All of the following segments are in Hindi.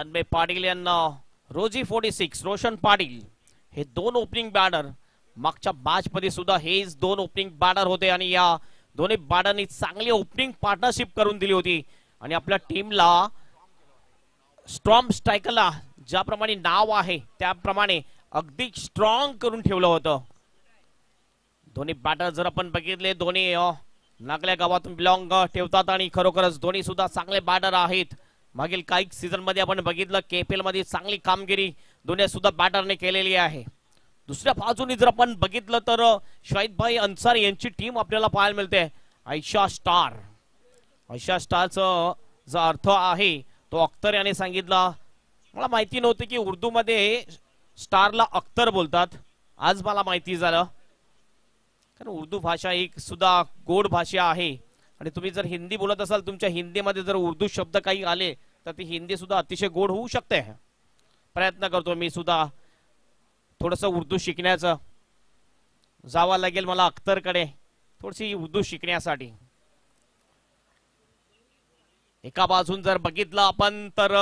तन्मय पाटील यांना रोजी 46 रोशन पाटील हे दोन ओपनिंग बॅटर मागच्या मॅच मध्ये सुद्धा हेच दोन ओपनिंग बॅटर होते आणि या दोन्ही बॅटरनी चांगली ओपनिंग पार्टनरशिप करून दिली होती आणि आपल्या टीमला स्ट्रॉंग स्ट्रायकरला ज्याप्रमाणे नाव आहे त्याप्रमाणे अगदी स्ट्रॉंग करून ठेवलं होतं. दोन्ही बॅटर जर आपण बघितले दोन्ही नागल्या गावातून बिलॉंग ठेवतात आणि खरोखरच दोन्ही सुद्धा चांगले बॅटर आहेत. मागील काही सीझन मध्ये आपण बघितलं केपीएल मध्ये चांगली कामगिरी दोन्ही सुद्धा बॅटरने केलेली आहे. दुसऱ्या बाजूने जर आपण बघितलं तर शाहिद भाई अन्सारी यांची टीम आपल्याला पाहायला मिळते. आयशा स्टार, आयशा स्टारचा जो अर्थ आहे तो अख्तर याने सांगितला. मला माहिती नव्हती की उर्दू मध्ये स्टारला अख्तर बोलतात, आज मला माहिती झालं. कारण उर्दू भाषा एक सुद्धा गोड भाषा आहे आणि तुम्ही जर हिंदी बोलत असाल तुमच्या हिंदीमध्ये जर उर्दू शब्द काही आले तर ती हिंदी सुद्धा अतिशय गोड होऊ शकते. प्रयत्न करतो मी सुद्धा थोडस उर्दू शिकण्याचं, जावं लागेल मला अख्तरकडे थोडीशी उर्दू शिकण्यासाठी. एका बाजून जर बघितलं आपण तर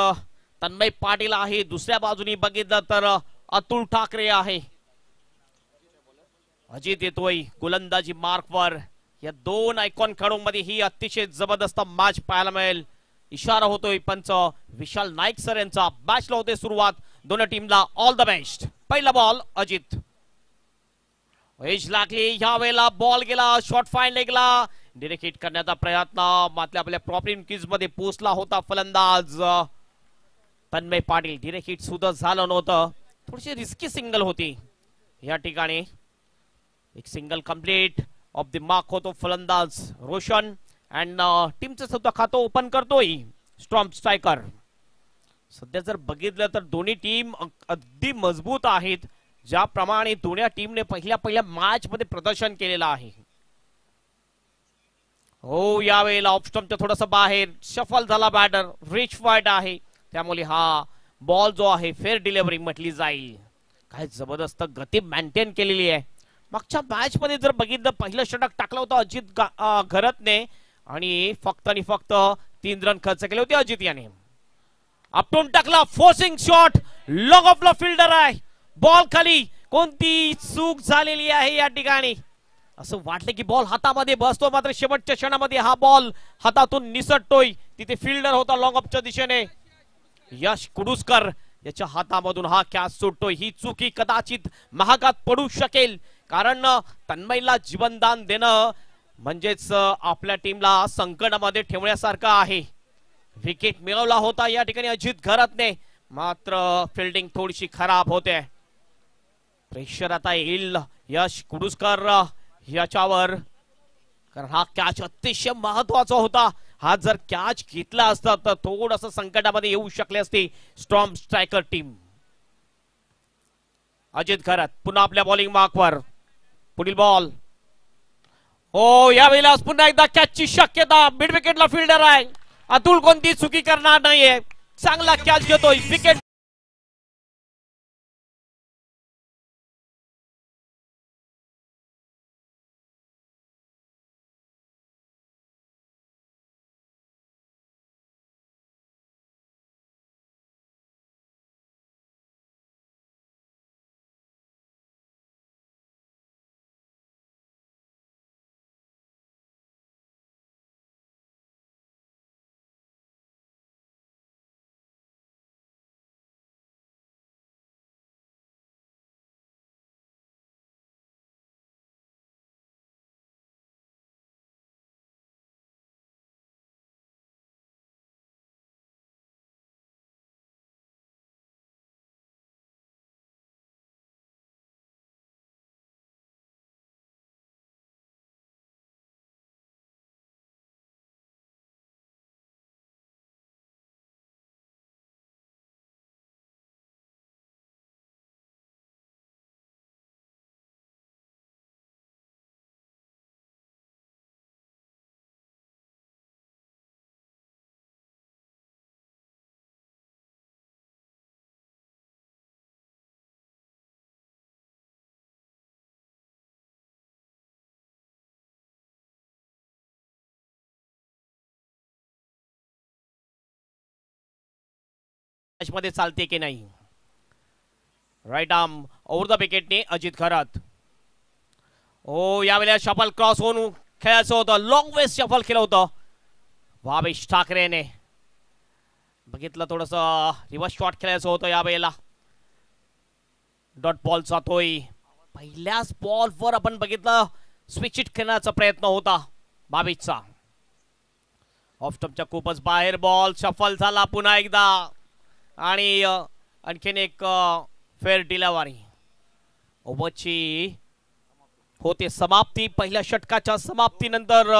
तन्मय पाटील आहे, दुसऱ्या बाजूनी बघितलं तर अतुल ठाकरे आहे. अजित येतोय गोलंदाजी मार्कवर. या दोन आयकॉन खेळाडूंमध्ये ही अतिशय जबरदस्त मॅच पाहायला मिळेल. इशारा होतोय पंच विशाल नाईक सर यांचा. मॅचला होते सुरुवात, दोन्ही टीमला ऑल द बेस्ट. पहिला बॉल अजित, वेज लागली, ह्या वेळेला बॉल गेला शॉर्ट फाईन लेगला, डिरेक्ट हिट करण्याचा प्रयत्न मात्र आपल्या प्रॉपर किज मध्ये पोहोचला होता फलंदाज तन्मय पाटील. डिरेक्ट हिट सुद्धा झालं नव्हतं, थोडीशी रिस्की सिंगल होती या ठिकाणी. एक single complete of the mark होतो फलंदाज रोशन अँड टीमचं सुद्धा खातं ओपन करतोय स्ट्रॉंग स्ट्रायकर. सध्या जर बघितलं तर दोन्ही टीम अगदी मजबूत आहेत, ज्याप्रमाणे दोन्ही टीमने पहिल्या मॅच मध्ये प्रदर्शन केलेलं आहे. हो यावेळेला ऑफ स्टंपच्या थोडस बाहेर शफल झाला बॅटर, रिच फाईट आहे त्यामुळे हा बॉल जो आहे फेअर डिलिव्हरी म्हटली जाईल. काय जबरदस्त गती मेंटेन केलेली आहे. मागच्या मॅच मध्ये जर बघितलं पहिलं षटक टाकलं होतं अजित घरतने आणि फक्त 3 रन खर्च केले होते अजित याने. आपटून टाकला, फोर्सिंग शॉट, लॉग ऑफला फिल्डर आहे, बॉल खाली. कोणती चूक झालेली आहे या ठिकाणी. असं वाटलं की बॉल हातामध्ये बसतो, मात्र शेवटच्या क्षणामध्ये हा बॉल हातातून निसटतोय. तिथे फिल्डर होता लॉंग ऑफच्या दिशेने यश कुडुसकर, याच्या हातामधून हा कॅच सुटतोय. ही चूक ही कदाचित महागात पडू शकेल, कारण तन्मयला जीवनदान देणं म्हणजेच आपल्या टीमला संकटामध्ये ठेवण्यासारखं आहे. विकेट मिळवला होता या ठिकाणी अजित घरतने, मात्र फिल्डिंग थोडीशी खराब होते. प्रेशर आता येईल यश कुडुसकर याच्यावर, कारण हा कॅच अतिशय महत्वाचा होता. हा जर कॅच घेतला असता तर थोडस संकटामध्ये येऊ शकले असते स्ट्रॉंग स्ट्रायकर टीम. अजित घरत पुन्हा आपल्या बॉलिंग मार्कवर. पुढील बॉल, हो यावेळेला पुन्हा एकदा कॅचची शक्यता. मिड विकेटला फिल्डर आहे, अतुल कोणती चुकी करणार नाहीये, चांगला कॅच घेतोय. विकेट मॅच मध्ये चालते की नाही. राईट आर्म ओव्हर द विकेटने अजित खरात. ओ यावेळेला शफल क्रॉस होऊन खेळायचं होतं, लॉंग वेस्ट शफल केलं होतं भावेश ठाकरेने. बघितलं थोडस रिव्हर्स शॉट खेळायचं होतं यावेळेला. डॉट बॉल जातोय. पहिल्याच बॉलवर आपण बघितलं स्विच इट खेळण्याचा प्रयत्न होता भावेशचा. ऑफ स्टंपच्या खूपच बाहेर बॉल शफल झाला पुन्हा एकदा आणि आणखीन एक फेअर डिलिव्हरी. ओव्हरची होते समाप्ती. पहिल्या षटकाच्या समाप्तीनंतर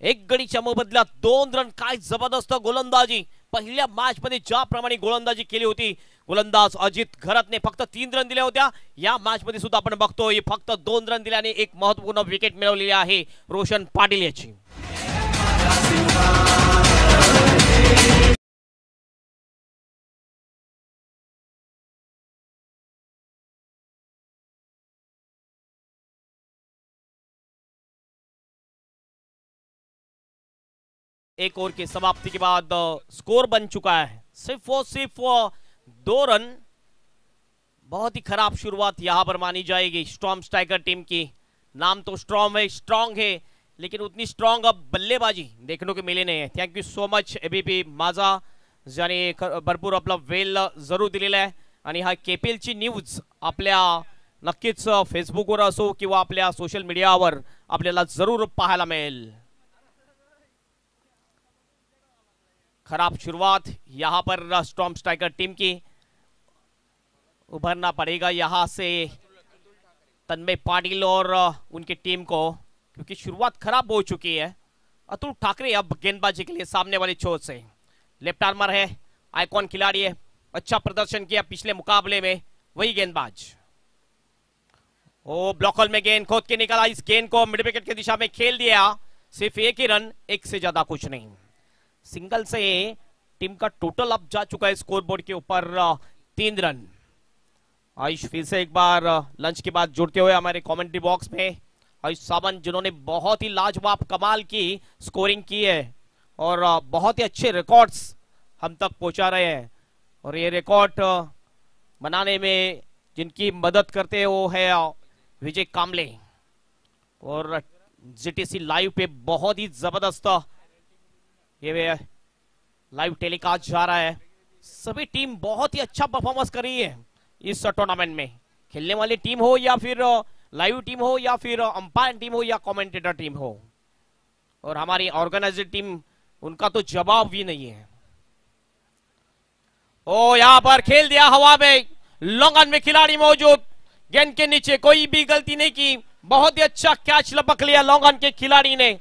एक गडीच्या मोबदल्यात 2 रन. काय जबरदस्त गोलंदाजी. पहिल्या मॅच मध्ये ज्याप्रमाणे गोलंदाजी केली होती गोलंदाज अजित खरातने फक्त 3 रन दिल्या होत्या. या मॅच मध्ये सुद्धा आपण बघतोय फक्त 2 रन दिल्याने एक महत्वपूर्ण विकेट मिळवलेली आहे रोशन पाटील याची. एक ओवर की समाप्ति के बाद स्कोर बन चुका है सिर्फ 2 रन. बहुत ही खराब शुरुआत यहां पर मानी जाएगी स्टॉर्म स्ट्राइकर टीम की. नाम तो स्ट्रॉन्ग है लेकिन उतनी स्ट्रॉन्ग अब बल्लेबाजी देखने को मिली नाही. थँक्यू सो मच एबीपी माझा ज्याने भरपूर आपला वेल जरूर दिलेला आहे. आणि हा केपीएल ची न्यूज आपल्या नक्कीच फेसबुकवर असो किंवा आपल्या सोशल मीडियावर आपल्याला जरूर पाहायला मिळेल. खराब शुरुआत यहां पर स्टॉर्म स्ट्राइकर टीम की. उभरना पड़ेगा यहां से तन्मय पाटिल और उनकी टीम को क्योंकि शुरुआत खराब हो चुकी है. अतुल ठाकरे अब गेंदबाजी के लिए सामने वाले छोर से. लेफ्ट आर्मर है, आइकॉन खिलाड़ी है, अच्छा प्रदर्शन किया पिछले मुकाबले में. वही गेंदबाज ओ ब्लॉकल में गेंद खोद के निकाला. इस गेंद को मिड विकेट की दिशा में खेल दिया. सिर्फ एक ही रन, एक से ज्यादा कुछ नहीं. सिंगल से टीम का टोटल अब जा चुका है स्कोरबोर्ड के ऊपर 3 रन. आयुष फिर से एक बार लंच के बाद जुड़ते हुए हमारे कमेंट्री बॉक्स में. आयुष सावंत जिन्होंने बहुत ही लाजवाब कमाल की स्कोरिंग की है और बहुत ही अच्छे रिकॉर्ड्स हम तक पहुंचा रहे हैं. और ये रिकॉर्ड बनाने में जिनकी मदद करते हैं वो है विजय कामले. और जीटीसी लाइव पे बहुत ही जबरदस्त ये लाइव टेलीकास्ट जा रहा है. सभी टीम बहुत ही अच्छा परफॉर्मेंस कर रही है इस टूर्नामेंट में. खेलने वाली टीम हो या फिर लाइव टीम हो या फिर अंपायर टीम हो या कमेंटेटर टीम हो. और हमारी ऑर्गेनाइजर टीम उनका तो जवाब भी नहीं है. ओ यहां पर खेल दिया हवा में. लॉन्ग ऑन में खिलाड़ी मौजूद. गेंद के नीचे कोई भी गलती नहीं की. बहुत ही अच्छा कैच लपक लिया लॉन्ग ऑन के खिलाड़ी ने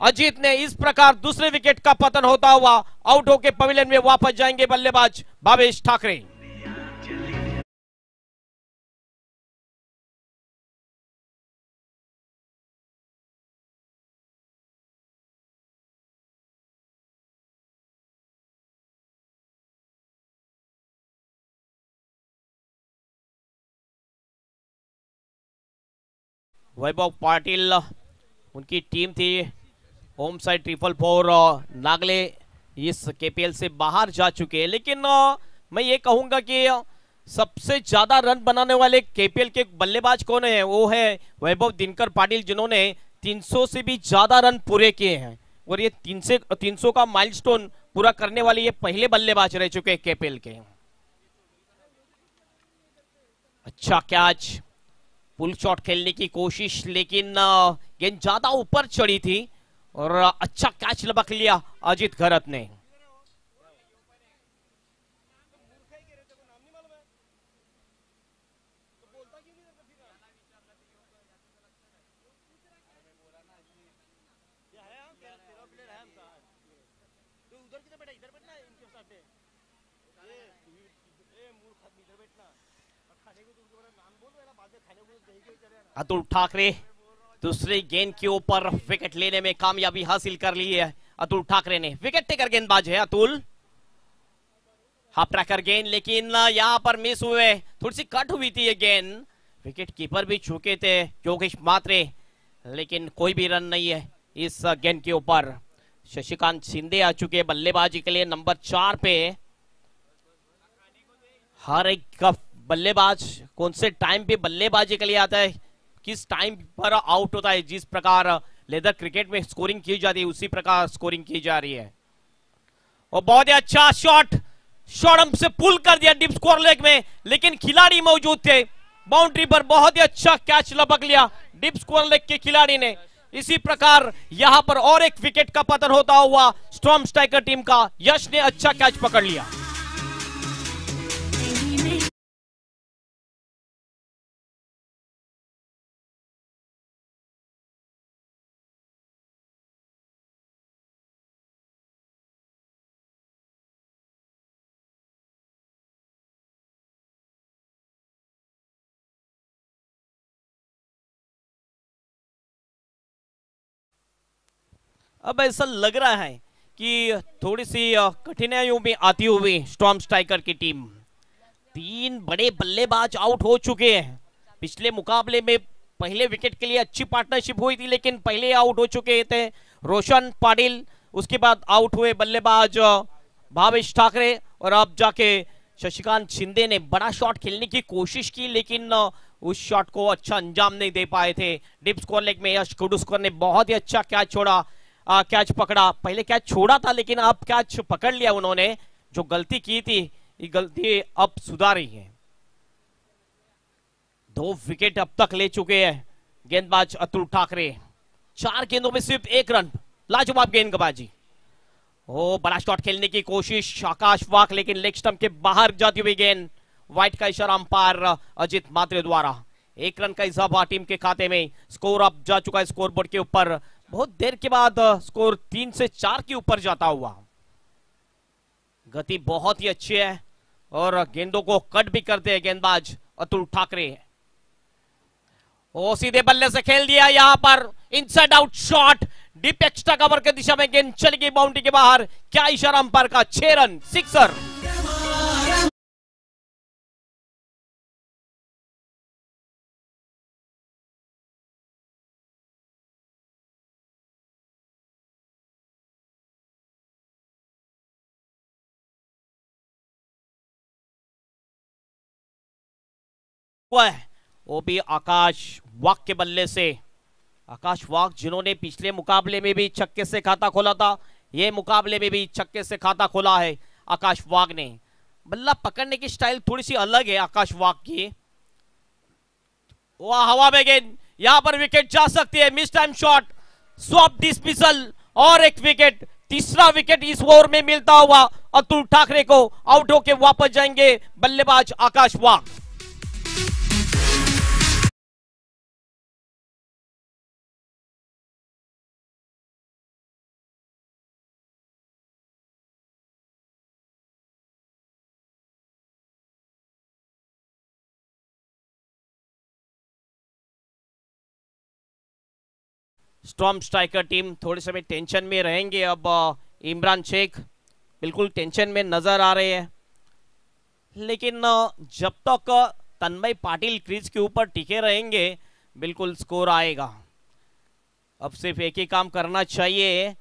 अजीत ने. इस प्रकार दूसरे विकेट का पतन होता हुआ आउट होकर पवेलियन में वापस जाएंगे बल्लेबाज भावेश ठाकरे. वैभव पाटिल उनकी टीम थी. होम साइड 444 नागले इस केपीएल से बाहर जा चुके हैं. लेकिन मैं ये कहूंगा कि सबसे ज्यादा रन बनाने वाले केपीएल के बल्लेबाज कौन है वो है वैभव दिनकर पाटिल जिन्होंने 300 से भी ज्यादा रन पूरे किए हैं. और ये 300 का माइलस्टोन पूरा करने वाले ये पहले बल्लेबाज रह चुके हैं केपीएल के. अच्छा कैच. पुल शॉट खेलने की कोशिश लेकिन गेंद ज्यादा ऊपर चढ़ी थी और अच्छा कैच लपक लिया अजित खरात ने. अतुल ठाकरे दूसरी गेंद के ऊपर विकेट लेने में कामयाबी हासिल कर ली है अतुल ठाकरे ने. विकेट टेकर गेंदबाज है अतुल. हाफ ट्रैकर गेंद लेकिन यहां पर मिस हुए. थोड़ी सी कट हुई थी ये गेंद. विकेट कीपर भी चूके थे योगेश मात्रे लेकिन कोई भी रन नहीं है इस गेंद के ऊपर. शशिकांत शिंदे आ चुके बल्लेबाजी के लिए नंबर 4 पे. हर एक का बल्लेबाज कौन से टाइम पे बल्लेबाजी के लिए आता है, किस टाइम पर आउट होता है, जिस प्रकार लेदर क्रिकेट में स्कोरिंग की जाती है उसी प्रकार स्कोरिंग की जा रही है। और बहुत ही अच्छा शॉट, शॉट हम से पुल कर दिया डीप स्कोर लेग में, लेकिन खिलाड़ी मौजूद थे बाउंड्री पर। बहुत ही अच्छा कैच लपक लिया डीप स्कोर लेग के खिलाड़ी ने। इसी प्रकार यहां पर और एक विकेट का पतन होता हुआ स्टॉर्म स्ट्राइकर टीम का यश ने अच्छा कैच पकड़ लिया। अब ऐसा लग रहा है कि थोड़ी सी कठिनाइयों में आती हुई स्टॉर्म स्ट्राइकर की टीम, तीन बड़े बल्लेबाज आउट हो चुके हैं। पिछले मुकाबले में पहले विकेट के लिए अच्छी पार्टनरशिप हुई थी, लेकिन पहले आउट हो चुके थे रोशन पाटिल, उसके बाद आउट हुए बल्लेबाज भावेश ठाकरे, और अब जाके शशिकांत शिंदे ने बड़ा शॉट खेलने की कोशिश की, लेकिन उस शॉट को अच्छा अंजाम नहीं दे पाए थे। डीप स्कोर लेग में यश कुडुस्कर ने बहुत ही अच्छा कैच छोड़ा, कैच पकड़ा। पहले कैच छोड़ा था लेकिन अब कैच पकड़ लिया उन्होंने। जो गलती की थी ये गलती अब सुधारी है। 2 विकेट अब तक ले चुके हैं गेंदबाज अतुल ठाकरे। 4 गेंदों में सिर्फ 1 रन, लाजवाब गेंदबाजी। ओ बड़ा शॉट खेलने की कोशिश आकाश वाक, लेकिन लेग स्टंप के बाहर जाती हुई गेंद। व्हाइट का इशारा अंपायर अजित मात्रे द्वारा। 1 रन का इजाफा टीम के खाते में। स्कोर अब जा चुका है स्कोरबोर्ड के ऊपर। बहुत देर के बाद स्कोर 3 से 4 के ऊपर जाता हुआ। गति बहुत ही अच्छी है और गेंदों को कट भी करते हैं गेंदबाज अतुल ठाकरे। ओ सीधे बल्ले से खेल दिया, यहां पर inside out shot, deep extra cover के दिशा में गेंद चली गई बाउंड्री के बाहर। क्या इशारा अंपायर का, 6 रन, सिक्सर। वो भी आकाश वाक के बल्ले से। आकाश वाक जिन्होंने पिछले मुकाबले में भी छक्के से खाता खोला था, ये मुकाबले में भी छक्के से खाता खोला है आकाश वाक ने। बल्ला पकड़ने की स्टाइल थोड़ी सी अलग है आकाश वाक की। वाह, हवा में गेंद, यहां पर विकेट जा सकती है। Miss time shot, swap dismissal और एक विकेट। तीसरा विकेट इस ओवर में मिलता हुआ अतुल ठाकरे को। आउट होकर वापस जाएंगे बल्लेबाज आकाश वाक। स्टॉर्म स्ट्राइकर टीम थोड़े समय टेंशन में रहेंगे। अब इमरान शेख बिल्कुल टेंशन में नजर आ रहे हैं, लेकिन जब तक तन्मय पाटिल क्रीज के ऊपर टिके रहेंगे बिल्कुल स्कोर आएगा। अब सिर्फ एक ही काम करना चाहिए,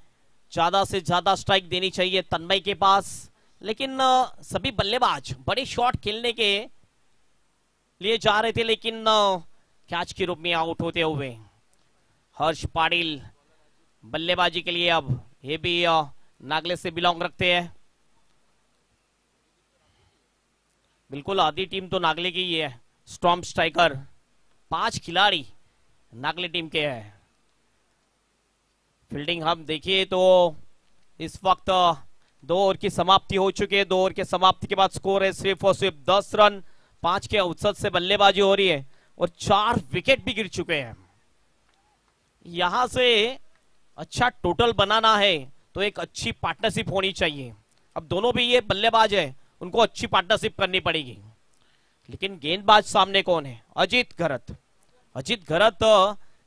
ज्यादा से ज्यादा स्ट्राइक देनी चाहिए तन्मय के पास। लेकिन सभी बल्लेबाज बड़े शॉट खेलने के लिए जा रहे थे, लेकिन कैच के रूप में आउट होते हुए। हर्ष पाटिल बल्लेबाजी के लिए, अब ये भी नागले से बिलोंग रखते हैं। बिल्कुल आधी टीम तो नागले की ही है। स्टॉर्म स्ट्राइकर 5 खिलाड़ी नागले टीम के हैं। फील्डिंग हम देखिए तो इस वक्त 2 ओवर की समाप्ति हो चुकी है। 2 ओवर की समाप्ति के बाद स्कोर है सिर्फ और सिर्फ 10 रन। 5 के औसत से बल्लेबाजी हो रही है और 4 विकेट भी गिर चुके हैं। यहां से अच्छा टोटल बनाना है तो एक अच्छी पार्टनरशिप होनी चाहिए। अब दोनों भी ये बल्लेबाज है, उनको अच्छी पार्टनरशिप करनी पड़ेगी। लेकिन गेंदबाज सामने कौन है? अजीत घरत। अजीत घरत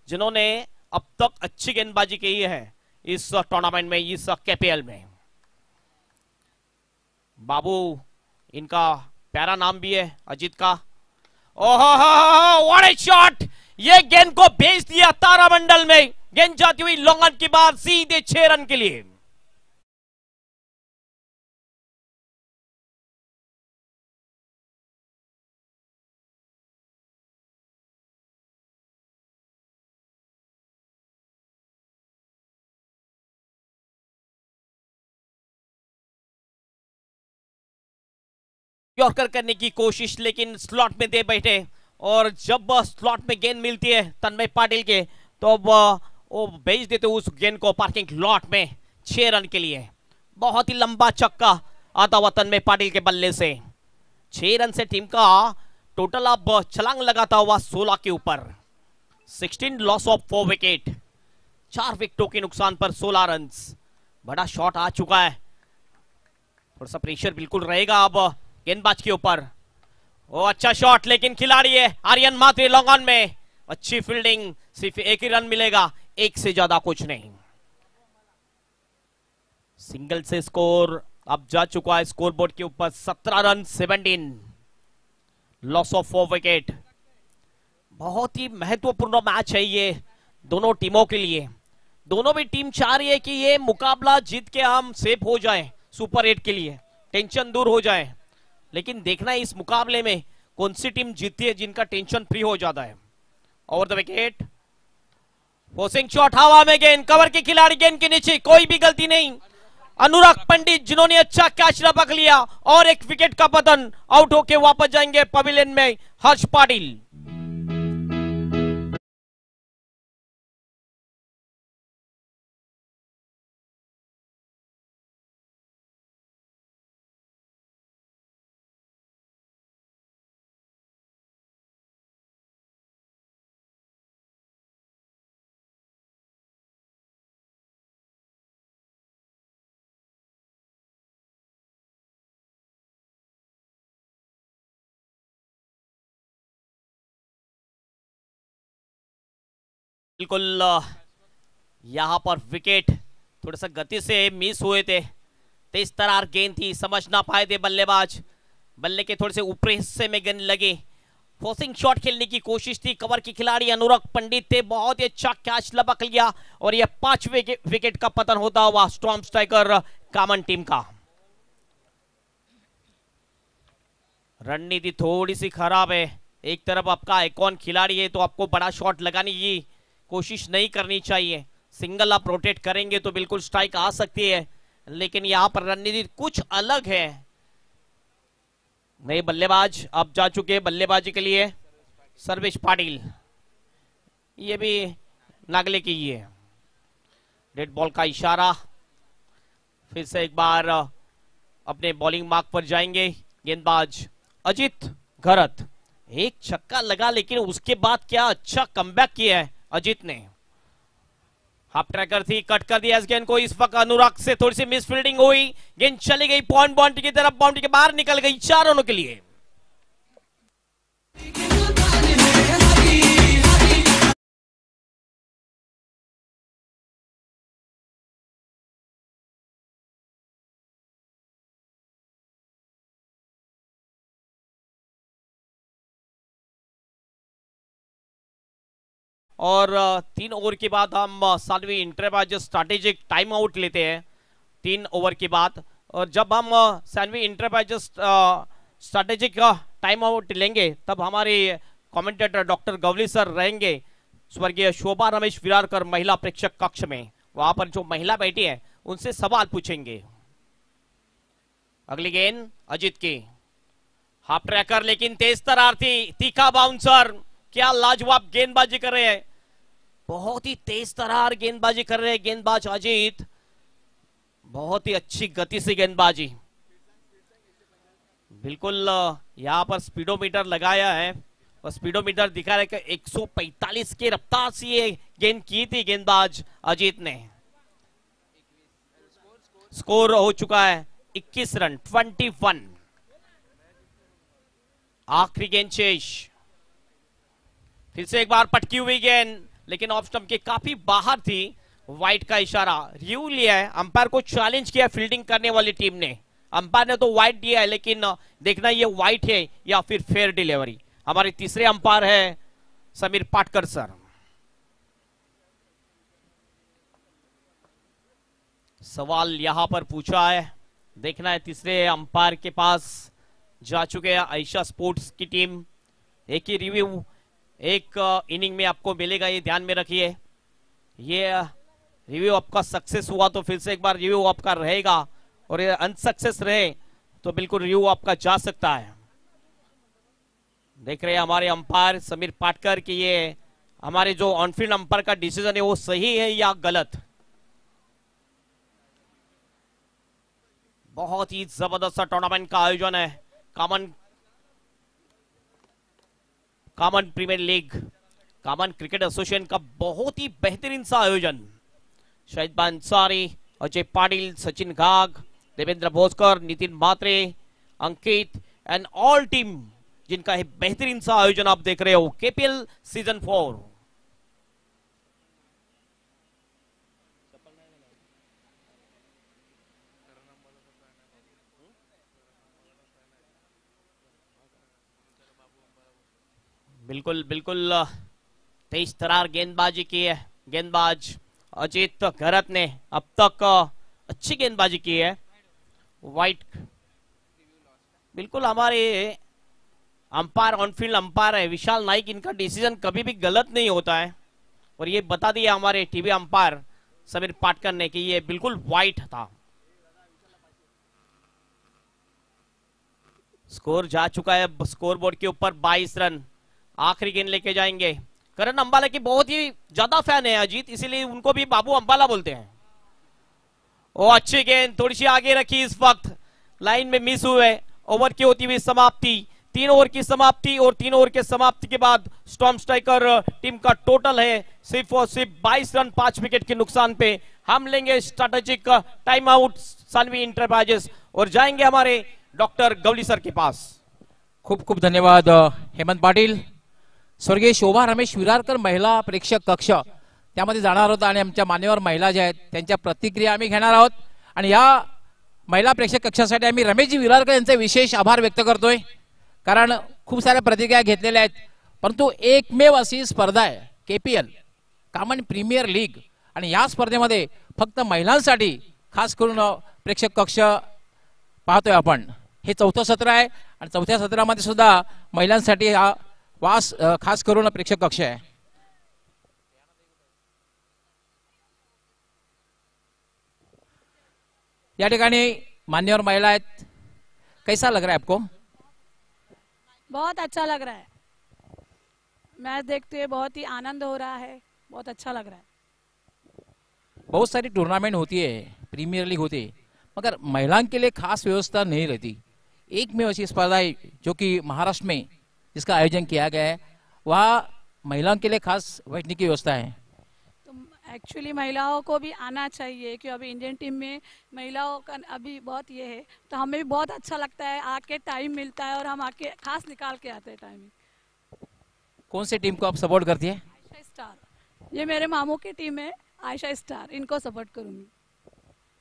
जिन्होंने अब तक अच्छी गेंदबाजी की है इस टूर्नामेंट में, इस केपीएल में। बाबू इनका प्यारा नाम भी है अजीत का। ओहो व्हाट ए शॉट! ये गेंद को भेज दिया तारामंडल में। गेंद जाती हुई लॉन्ग ऑन के बाद सीधे 6 रन के लिए। यॉर्कर करने की कोशिश, लेकिन स्लॉट में दे बैठे। और जब स्लॉट में गेंद मिलती है तन्मय पाटिल के, तो अब वो भेज देते उस गेंद को पार्किंग लॉट में 6 रन के लिए। बहुत ही लंबा छक्का आता हुआ तन्मय पाटिल के बल्ले से। 6 रन से टीम का टोटल अब छलांग लगाता हुआ 16 के ऊपर। 16 लॉस ऑफ 4 विकेट, 4 विकेटों के नुकसान पर 16 रन। बड़ा शॉट आ चुका है, थोड़ा सा प्रेशर बिल्कुल रहेगा अब गेंदबाज के ऊपर। वो अच्छा शॉट, लेकिन खिलाड़ी है आर्यन मात्रे लॉन्ग ऑन में। अच्छी फील्डिंग, सिर्फ एक ही रन मिलेगा, एक से ज्यादा कुछ नहीं। सिंगल से स्कोर अब जा चुका है स्कोर बोर्ड के ऊपर 17 रन 17 लॉस ऑफ 4 विकेट। बहुत ही महत्वपूर्ण मैच है ये दोनों टीमों के लिए। दोनों भी टीम चाह रही है कि ये मुकाबला जीत के हम सेफ हो जाएं, सुपर 8 के लिए टेंशन दूर हो जाए। लेकिन देखना है इस मुकाबले में कौन सी टीम जीतती है जिनका टेंशन फ्री हो जाता है। Over the wicket, forcing shot हवा में, गेंद कवर के खिलाड़ी गेंद के नीचे, कोई भी गलती नहीं। अनुराग पंडित जिन्होंने अच्छा कैच रपक लिया और एक विकेट का पतन, आउट होके वापस जाएंगे पवेलियन में हर्ष पाटिल। बिल्कुल यहां पर विकेट थोड़ा सा गति से मिस हुए थे, तेज तरार गेंद थी, समझ ना पाए थे बल्लेबाज। बल्ले के थोड़े से ऊपरी हिस्से में गेंद लगे, फोर्सिंग शॉट खेलने की कोशिश थी। कवर की खिलाड़ी अनुराग पंडित थे, बहुत ही अच्छा कैच लपक लिया और यह 5 विकेट का पतन होता हुआ स्टॉर्म स्ट्राइकर कामन टीम का। रणनीति थोड़ी सी खराब है। एक तरफ आपका आइकॉन खिलाड़ी है तो आपको बड़ा शॉट लगाने की कोशिश नहीं करनी चाहिए। सिंगल आप रोटेट करेंगे तो बिल्कुल स्ट्राइक आ सकती है, लेकिन यहां पर रणनीति कुछ अलग है। नए बल्लेबाज अब जा चुके हैं बल्लेबाजी के लिए, सर्वेश पाटिल, ये भी नागले की ही है। रेड बॉल का इशारा, फिर से एक बार अपने बॉलिंग मार्क पर जाएंगे गेंदबाज अजित घरत। एक छक्का लगा, लेकिन उसके बाद क्या अच्छा कमबैक किया है अजित ने। हाफ ट्रैकर थी, कट कर दिया इस गेंद को। इस वक्त अनुराग से थोड़ी सी मिस फील्डिंग हुई, गेंद चली गई पॉइंट बाउंड्री की तरफ, बाउंड्री के बाहर निकल गई 4 रनों के लिए। और 3 ओवर के बाद हम सालवी इंटरबाज स्ट्रैटेजिक टाइम आउट लेते हैं 3 ओवर के बाद। और जब हम सालवी इंटरबाज स्ट्रैटेजिक टाइम आउट लेंगे तब हमारे कमेंटेटर डॉक्टर गवली सर रहेंगे स्वर्गीय शोभा रमेश विरारकर महिला प्रेक्षक कक्ष में। वहां पर जो महिला बैठी है उनसे सवाल पूछेंगे। अगली गेंद अजित की, हाफ ट्रैकर, लेकिन तेज तरार थी, तीखा बाउंसर, क्या लाजवाब गेंदबाजी कर रहे हैं, बहुत ही तेज तरार गेंदबाजी कर रहे हैं गेंदबाज अजीत, बहुत ही अच्छी गति से गेंदबाजी। बिल्कुल यहां पर स्पीडोमीटर लगाया है और स्पीडोमीटर दिखा रहा है कि 145 की रफ्तार से ये गेंद की थी गेंदबाज अजीत ने। स्कोर हो चुका है 21 रन 21। आखिरी गेंद शेष, फिर से एक बार पटकी हुई गेंद, लेकिन ऑफ स्टंप के काफी बाहर थी। वाइट का इशारा रिव्यू लिया है, अंपायर को चैलेंज किया फील्डिंग करने वाली टीम ने। अंपायर ने तो वाइट दिया है, लेकिन देखना ये वाइट है या फिर फेयर डिलीवरी। हमारे तीसरे अंपायर है समीर पाटकर सर। सवाल यहां पर पूछा है, देखना है तीसरे अंपायर के पास जा चुके हैं आयशा स्पोर्ट्स की टीम। एक ही रिव्यू एक इनिंग में आपको मिलेगा, ये ध्यान में रखिए। ये रिव्यू आपका सक्सेस हुआ तो फिर से एक बार रिव्यू आपका रहेगा, और ये अनसक्सेस रहे तो बिल्कुल रिव्यू आपका जा सकता है। देख रहे हैं हमारे अंपायर समीर पाटकर कि ये हमारे जो ऑनफील्ड अंपायर का डिसीजन है वो सही है या गलत। बहुत ही जबरदस्त टूर्नामेंट का आयोजन है common premier league common cricket association का बहुत ही बेहतरीन सा आयोजन। Shahid Ansari, Ajay Patil, Sachin Ghag, Devendra Bhoskar, Nitin Matre, Ankit and all team जिनका है बेहतरीन सा आयोजन आप देख रहे हो केपीएल सीजन 4। बिल्कुल बिल्कुल तेज तरार गेंदबाजी की है गेंदबाज अजीत घरत ने अब तक अच्छी गेंदबाजी की है। वाइट बिल्कुल हमारे अंपायर ऑनफील्ड अंपायर है विशाल नाइक, इनका डिसीजन कभी भी गलत नहीं होता है और ये बता दिया हमारे टीवी अंपायर समीर पाटकर ने कि ये बिल्कुल वाइट था। स्कोर जा चुका है स्कोर बोर्ड के ऊपर 22 रन। आखिरी गेंद लेके जाएंगे। करण अंबाला की बहुत ही ज्यादा फैन है अजीत, इसीलिए उनको भी बाबू अंबाला बोलते हैं। ओ अच्छी गेंद थोड़ी सी आगे रखी, इस वक्त लाइन में मिस हुए। ओवर की होती हुई समाप्ति, 3 ओवर की समाप्ति और 3 ओवर के समाप्ति के बाद स्टॉर्म स्ट्राइकर टीम का टोटल है सिर्फ और सिर्फ 22 रन 5 विकेट के नुकसान पे। हम लेंगे strategic time out Sanvi enterprises और जाएंगे हमारे डॉक्टर गवली सर के पास। खूप खूप धन्यवाद हेमंत पाटील। स्वर्गीय शोभा रमेश विरारकर महिला प्रेक्षक कक्ष त्यामध्ये जाणार आहोत आणि आमच्या मान्यवर महिला ज्या आहेत त्यांच्या प्रतिक्रिया आम्ही घेणार आहोत आणि या महिला प्रेक्षक कक्षासाठी आम्ही रमेशजी विरारकर यांचे विशेष आभार व्यक्त करतोय कारण खूप साऱ्या प्रतिक्रिया घेतलेल्या आहेत, परंतु एकमेव अशी स्पर्धा आहे केपीएल कॉमन प्रीमियर लीग आणि या स्पर्धेमध्ये फक्त महिलांसाठी खास करून प्रेक्षक कक्ष पाहतोय आपण। हे 4थं सत्र आहे आणि 4थ्या सत्रामध्ये सुद्धा महिलांसाठी हा वास खास करून प्रेक्षक कक्ष है। या ठिकाणी मान्यवर महिला आहेत, कैसा लग रहा है आपको? बहुत अच्छा लग रहा है, मैच देखते हुए बहुत ही आनंद हो रहा है, बहुत अच्छा लग रहा है। बहुत सारी टूर्नामेंट होती है, प्रीमियर लीग होती है, मगर महिलाओं के लिए खास व्यवस्था नहीं रहती। एक में ऐसी स्पर्धा है जो कि महाराष्ट्र में जिसका आयोजन किया गया है, वहाँ महिलाओं के लिए खास बैठने की व्यवस्था है। तो एक्चुअली महिलाओं को भी आना चाहिए कि अभी इंडियन टीम में महिलाओं का अभी बहुत ये है, तो हमें भी बहुत अच्छा लगता है आके टाइम मिलता है और हम आके खास निकाल के आते हैं टाइम। कौन सी टीम को आप सपोर्ट करती है? आयशा स्टार, ये मेरे मामू की टीम है आयशा स्टार, इनको सपोर्ट करूंगी।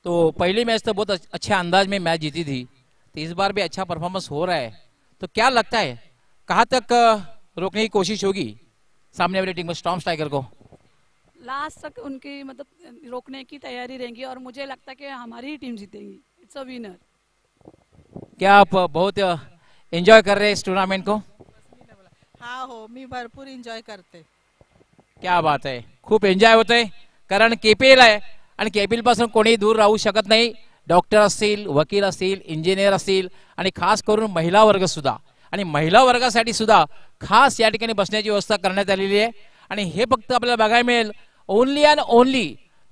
तो पहली मैच तो बहुत अच्छे अंदाज में मैच जीती थी, तो इस बार भी अच्छा परफॉर्मेंस हो रहा है, तो क्या लगता है कहाँ तक रोकने की कोशिश होगी सामने वाली टीम को, स्टॉर्म स्ट्राइकर को? लास्ट तक उनकी मतलब रोकने की तैयारी रहेंगी और मुझे लगता है कि हमारी ही टीम जीतेगी। It's a winner. क्या आप बहुत एंजॉय कर रहे हैं इस टूर्नामेंट को? हाँ हो, मी भरपूर एंजॉय करते। क्या बात आहे, खूप एन्जॉय होतोय कारण केपीएल आहे आणि केपीएल पासून कोणी दूर राहू शकत नाही। डॉक्टर असतील, वकील असतील, इंजिनियर असतील आणि खास करून महिला वर्ग सुद्धा, आणि महिला वर्गासाठी सुद्धा खास या ठिकाणी बसण्याची व्यवस्था करण्यात आलेली आहे आणि हे फक्त आपल्याला बघायला मिळेल only and only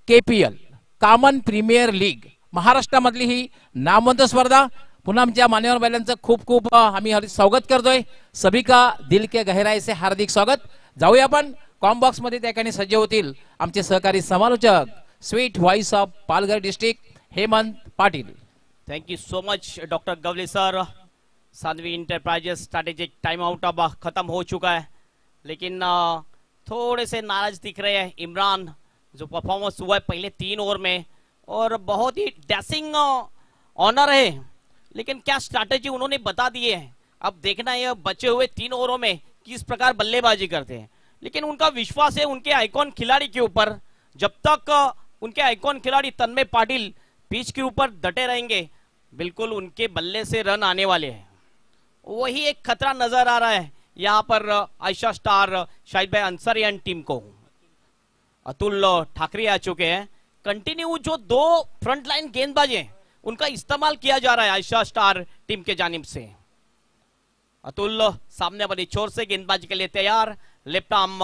KPL common premier league महाराष्ट्रामधली ही नामवंत स्पर्धा। पुन्हा आमच्या मान्यवर महिलांचं खूप खूप आम्ही स्वागत करतोय। सभी का दिल के गहराई से हार्दिक स्वागत। जाऊया आपण कॉम बॉक्स मध्ये त्या ठिकाणी सज्ज होतील आमचे सहकारी समालोचक sweet voice of Palghar district Hemant Patil. Thank you so much doctor Gawali sir. Sanvi enterprises strategic time out अब खत्म हो चुका है, लेकिन थोड़े से नाराज दिख रहे हैं इमरान। जो परफॉर्मेंस हुआ है पहले 3 ओवर में और बहुत ही डैशिंग ऑनर है, लेकिन क्या स्ट्रैटेजी उन्होंने बता दिए है। अब देखना है बचे हुए 3 ओवरों में किस प्रकार बल्लेबाजी करते हैं, लेकिन उनका विश्वास है उनके आइकॉन खिलाड़ी के ऊपर। जब तक उनके आइकॉन खिलाड़ी तन्मय पाटिल पिच के ऊपर डटे रहेंगे, बिल्कुल उनके बल्ले से रन आने वाले हैं। वही एक खतरा नजर आ रहा है यहाँ पर आयशा स्टार शाहिद भाई अंसारी एंड टीम को। अतुल ठाकरे आ चुके हैं। कंटिन्यू जो 2 फ्रंट लाइन गेंदबाज हैं उनका इस्तेमाल किया जा रहा है आयशा स्टार टीम के जानिब से। अतुल सामने वाली छोर से गेंदबाजी के लिए तैयार, लेफ्ट आर्म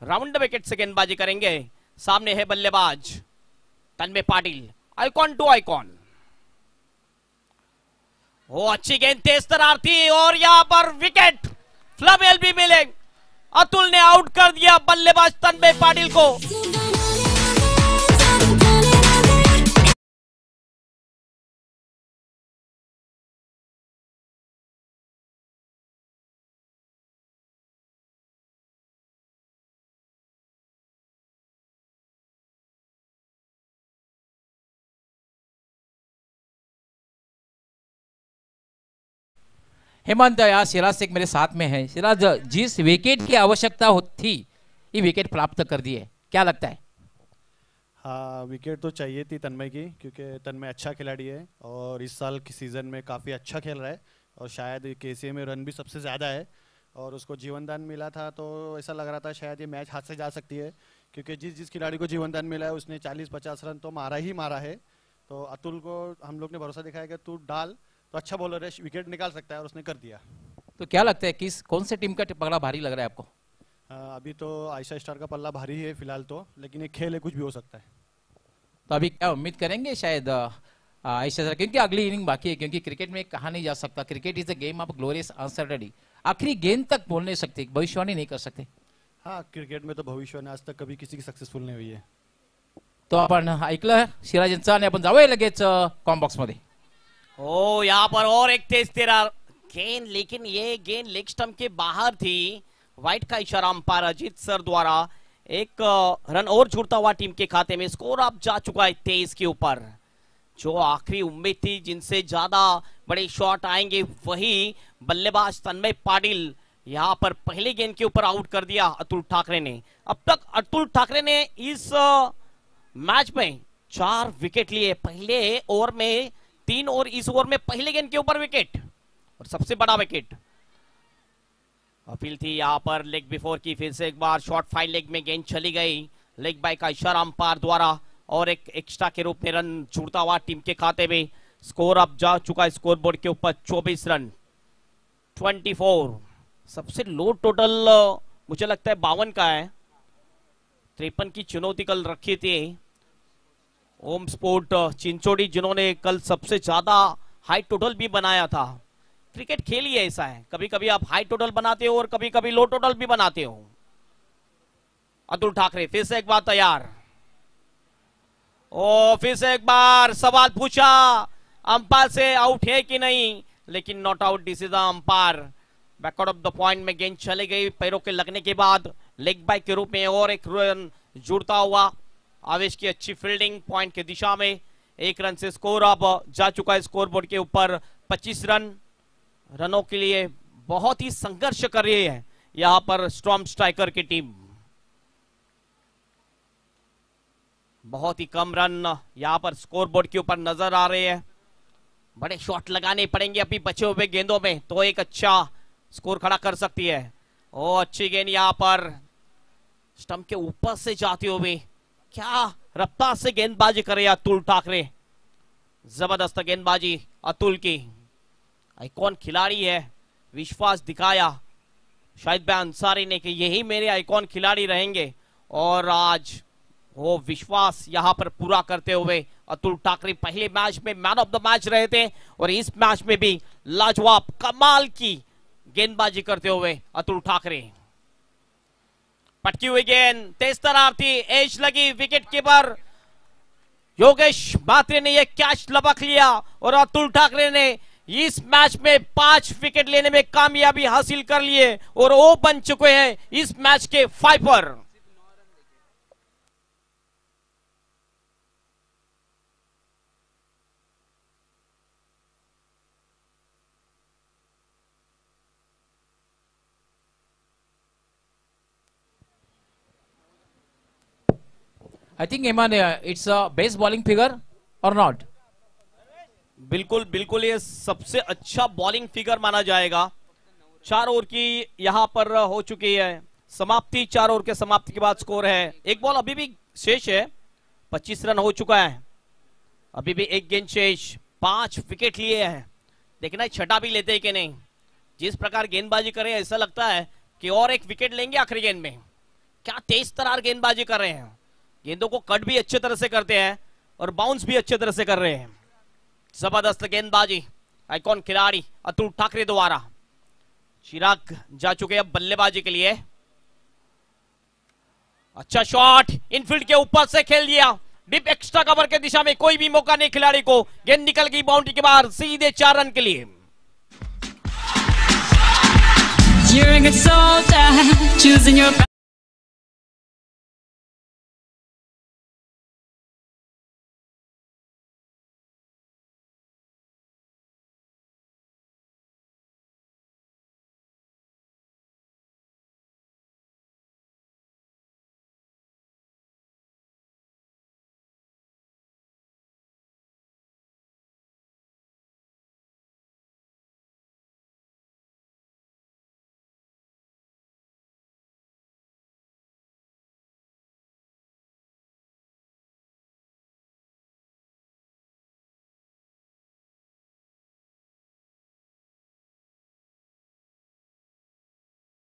राउंड विकेट से गेंदबाजी करेंगे। सामने है बल्लेबाज तन्मय पाटिल, आइकॉन टू आइकॉन। वो अच्छी गेंद तेज तरार थी और यहां पर विकेट फ्लमेल भी मिले। अतुल ने आउट कर दिया बल्लेबाज तन्मय पाटिल को। हेमंत या सिराज शेख मेरे साथ में है। सिराज, जिस विकेट की आवश्यकता थी ये विकेट प्राप्त कर दी है, क्या लगता है? हाँ, विकेट तो चाहिए थी तन्मय की, क्योंकि तन्मय अच्छा खिलाड़ी है और इस साल के सीज़न में काफ़ी अच्छा खेल रहा है और शायद केसीए में रन भी सबसे ज़्यादा है और उसको जीवनदान मिला था तो ऐसा लग रहा था शायद ये मैच हाथ से जा सकती है, क्योंकि जिस खिलाड़ी को जीवनदान मिला है उसने 40-50 रन तो मारा ही मारा है। तो अतुल को हम लोग ने भरोसा दिखाया कि तू डाल, तो अच्छा बॉलर है, विकेट निकाल सकता है और उसने कर दिया। तो क्या लगता है कौन से टीम का पकड़ा भारी लग रहा है आपको? अभी तो आयशा स्टार का पल्ला भारी है फिलहाल तो, लेकिन ये खेल है, कुछ भी हो सकता है। तो अभी क्या उम्मीद करेंगे शायद आयशा स्टार, क्योंकि अगली इनिंग बाकी है, क्योंकि क्रिकेट में कहा नहीं जा सकता, cricket is a game of glorious uncertainty. आखिरी गेंद तक बोल नहीं सकते, भविष्यवाणी नहीं कर सकते। हाँ, क्रिकेट में तो भविष्यवाणी आज तक कभी किसी की सक्सेसफुल नाही हुई है। तो आपण ऐकलं सिराज यांचं आणि आपण जाऊया लगेच कॉम्बॉक्स मध्ये। ओ यहाँ पर और एक तेज तेरा गेंद, लेकिन ये गेंद लेग स्टंप के बाहर थी। वाइट का इशारा अंपायर अजीत सर द्वारा। एक रन और जुड़ता हुआ टीम के खाते में। स्कोर अब जा चुका है 23 के ऊपर। जो आखिरी उम्मीद थी जिनसे ज्यादा बड़े शॉट आएंगे वही बल्लेबाज तन्मय पाटिल यहाँ पर पहले गेंद के ऊपर आउट कर दिया अतुल ठाकरे ने। अब तक अतुल ठाकरे ने इस मैच में 4 विकेट लिए, पहले ओवर में 3 और इस ओवर में पहले गेंद के ऊपर विकेट और सबसे बड़ा विकेट। अपील थी यहाँ पर लेग बिफोर की, फिर से एक बार शॉर्ट 5 लेग में गेंद चली गई। लेग बाय का इशारा अंपायर द्वारा और एक एक्स्ट्रा के रूप में रन जुड़ता हुआ टीम के खाते में। स्कोर अब जा चुका है स्कोर बोर्ड के ऊपर 24 रन 24। सबसे लो टोटल मुझे लगता है 52 का है। 53 की चुनौती कल रखी थी ओम स्पोर्ट चिंचोड़ी, जिन्होंने कल सबसे ज्यादा हाई टोटल भी बनाया था। क्रिकेट खेल ही ऐसा है, कभी कभी आप हाई टोटल बनाते हो और कभी कभी लो टोटल भी बनाते हो। अतुल ठाकरे फिर से एक बार तैयार, ओ फिर से एक बार सवाल पूछा अंपायर से, आउट है कि नहीं, लेकिन not out decision umpire. Back out of the point में गेंद चले गई पैरों के लगने के बाद। लेग बाय के रूप में और एक रन जुड़ता हुआ। आवेश की अच्छी फील्डिंग पॉइंट की दिशा में। 1 रन से स्कोर अब जा चुका है स्कोर बोर्ड के ऊपर 25 रन। रनों के लिए बहुत ही संघर्ष कर रही है यहां पर स्टॉर्म स्ट्राइकर की टीम। बहुत ही कम रन यहां पर स्कोर बोर्ड के ऊपर नजर आ रहे हैं। बड़े शॉट लगाने पड़ेंगे अभी बचे हुए गेंदों में तो एक अच्छा स्कोर खड़ा कर सकती है। ओ अच्छी गेंद यहां पर स्टंप के ऊपर से जाते हुए, क्या रफ्तार से गेंदबाजी करे अतुल ठाकरे। जबरदस्त गेंदबाजी अतुल की। आइकॉन खिलाड़ी है, विश्वास दिखाया शाहिद भाई अंसारी ने कि यही मेरे आइकॉन खिलाड़ी रहेंगे और आज वो विश्वास यहां पर पूरा करते हुए अतुल ठाकरे पहले मैच में मैन ऑफ द मैच रहे थे और इस मैच में भी लाजवाब कमाल की गेंदबाजी करते हुए अतुल ठाकरे। पटकी हुई गेंद तेज तरार थी, एज लगी विकेट कीपर योगेश मात्रे ने यह कैच लपक लिया और अतुल ठाकरे ने इस मैच में 5 विकेट लेने में कामयाबी हासिल कर लिए और वो बन चुके हैं इस मैच के फाइपर। I think Eman, it's a best bowling figure or not? बिल्कुल बिल्कुल ये सबसे अच्छा बॉलिंग फिगर माना जाएगा। 4 ओवर की यहां पर हो चुकी है समाप्ति। 4 ओवर के समाप्ति के बाद स्कोर है, एक बॉल अभी भी शेष है, 25 रन हो चुका है, अभी भी एक गेंद शेष। 5 विकेट लिए हैं, देखना है छठा भी लेते हैं कि नहीं। जिस प्रकार गेंदबाजी कर रहे हैं ऐसा लगता है कि और एक विकेट लेंगे आखिरी गेंद में। क्या तेज तरार गेंदबाजी कर रहे हैं, गेंदों को कट भी अच्छे तरह से करते हैं और बाउंस भी अच्छे तरह से कर रहे हैं। जबरदस्त गेंदबाजी आइकॉन खिलाड़ी अतुल ठाकरे द्वारा। चिराग जा चुके अब बल्लेबाजी के लिए। अच्छा शॉट, इनफील्ड के ऊपर से खेल दिया, डीप एक्स्ट्रा कवर के दिशा में, कोई भी मौका नहीं खिलाड़ी को। गेंद निकल गई बाउंड्री के बाहर, सीधे 4 रन के लिए। You're a good soldier, choosing your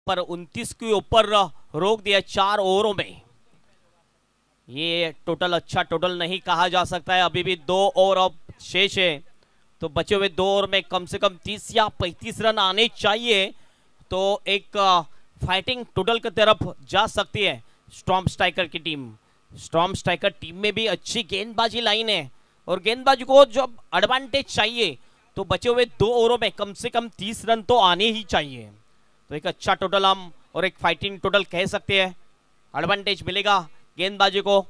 पर 29 के ऊपर रोक दिया 4 ओवरों में। ये टोटल अच्छा टोटल नहीं कहा जा सकता है, अभी भी 2 ओवर अब शेष है, तो बचे हुए 2 ओवर में कम से कम 30 या 35 रन आने चाहिए, तो एक फाइटिंग टोटल की तरफ जा सकती है स्टॉर्म स्ट्राइकर की टीम। स्टॉर्म स्ट्राइकर टीम में भी अच्छी गेंदबाजी लाइन है और गेंदबाजी को जब एडवांटेज चाहिए तो बचे हुए 2 ओवरों में कम से कम 30 रन तो आने ही चाहिए। तो एक अच्छा टोटल हम और एक फाइटिंग टोटल कह सकते हैं। एडवांटेज मिलेगा गेंदबाजी को,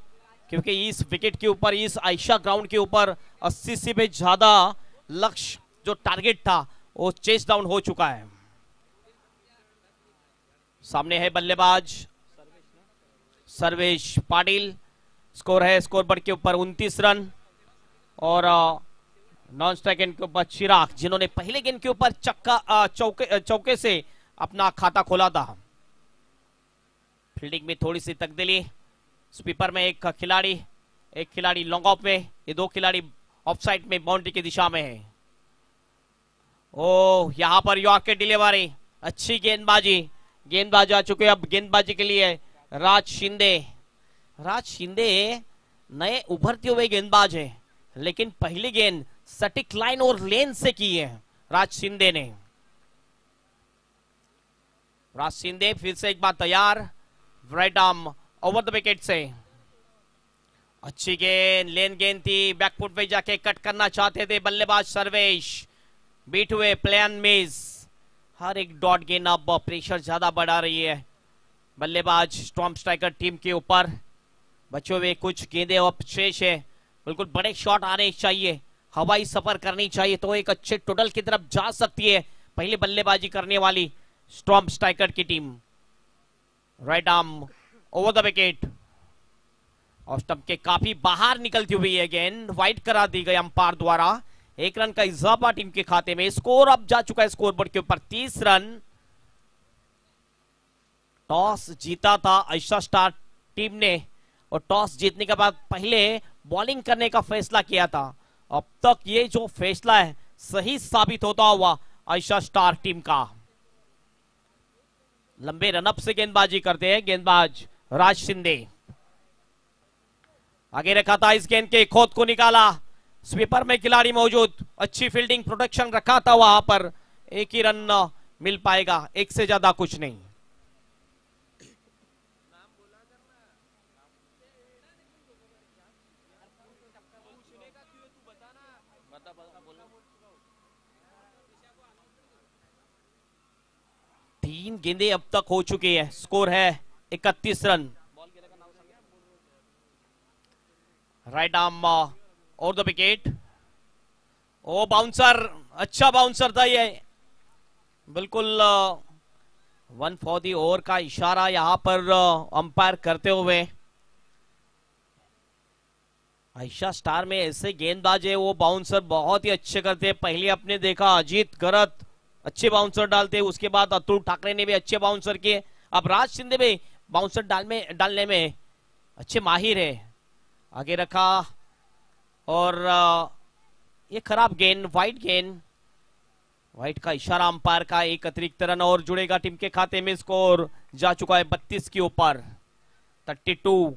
क्योंकि इस विकेट के ऊपर, इस आयशा ग्राउंड के ऊपर 80 से भी ज्यादा लक्ष्य जो टारगेट था वो चेस डाउन हो चुका है। सामने है बल्लेबाज सर्वेश पाटिल। स्कोर है स्कोर बोर्ड के ऊपर 29 रन और नॉन स्ट्राइक एंड के ऊपर चिराग, जिन्होंने पहले गेंद के ऊपर चौके से अपना खाता खोला था। फील्डिंग में थोड़ी सी तब्दीली, स्वीपर में एक खिलाड़ी लॉन्ग ऑफ में, ये 2 खिलाड़ी ऑफ साइड में बाउंड्री की दिशा में है। ओ यहां पर यॉर्कर डिलीवरी, अच्छी गेंदबाज आ चुके अब गेंदबाजी के लिए राज शिंदे नए उभरते हुए गेंदबाज है, लेकिन पहली गेंद सटीक लाइन और लेन से की है राज शिंदे ने। राज शिंदे फिर से एक बार तैयार, right arm over the wicket से। अच्छी गेंद, लेन गेंद थी, बैकफुट पे जाके कट करना चाहते थे बल्लेबाज सर्वेश, बीट हुए प्लेन मिस। हर एक डॉट गेंद अब प्रेशर ज्यादा बढ़ा रही है बल्लेबाज स्टॉर्म स्ट्राइकर टीम के ऊपर। बचे हुए कुछ गेंदे अब शेष है, बिल्कुल बड़े शॉट आने चाहिए, हवाई सफर करनी चाहिए, तो एक अच्छे टोटल की तरफ जा सकती है पहले बल्लेबाजी करने वाली स्टॉर्म स्ट्राइकर की team. Right arm over the wicket और स्टंप के काफी बाहर निकलती हुई है गेंद, वाइड करा दी गई अंपायर द्वारा। 1 रन का इजाफा टीम के खाते में। स्कोर अब जा चुका है स्कोर बोर्ड के ऊपर 30 रन। टॉस जीता था आयशा स्टार टीम ने और टॉस जीतने के बाद पहले बॉलिंग करने का फैसला किया था। अब तक ये जो फैसला है सही साबित होता हुआ आयशा स्टार टीम का। लंबे रनअप से गेंदबाजी करते हैं गेंदबाज राज शिंदे। आगे रखा था इस गेंद के, खोद को निकाला, स्वीपर में खिलाड़ी मौजूद, अच्छी फील्डिंग प्रोटेक्शन रखा था वहां पर। 1 ही रन मिल पाएगा, 1 से ज्यादा कुछ नहीं। तीन गेंदे अब तक हो चुकी है, स्कोर है 31 रन। राइट आर्म और द विकेट। ओ बाउंसर, अच्छा बाउंसर था ये, बिल्कुल 1 फॉर द ओवर का इशारा यहां पर अंपायर करते हुए। आयशा स्टार में ऐसे गेंदबाज है वो बाउंसर बहुत ही अच्छे करते हैं। पहले आपने देखा अजीत गरत अच्छे बाउंसर डालते, उसके बाद अतुल ठाकरे ने भी अच्छे बाउंसर किए, अब राज शिंदे भी बाउंसर डालने में अच्छे माहिर है। आगे रखा और ये खराब गेंद, वाइट गेंद, वाइट का इशारा अंपायर का। एक अतिरिक्त रन और जुड़ेगा टीम के खाते में। स्कोर जा चुका है 32 के ऊपर, 32।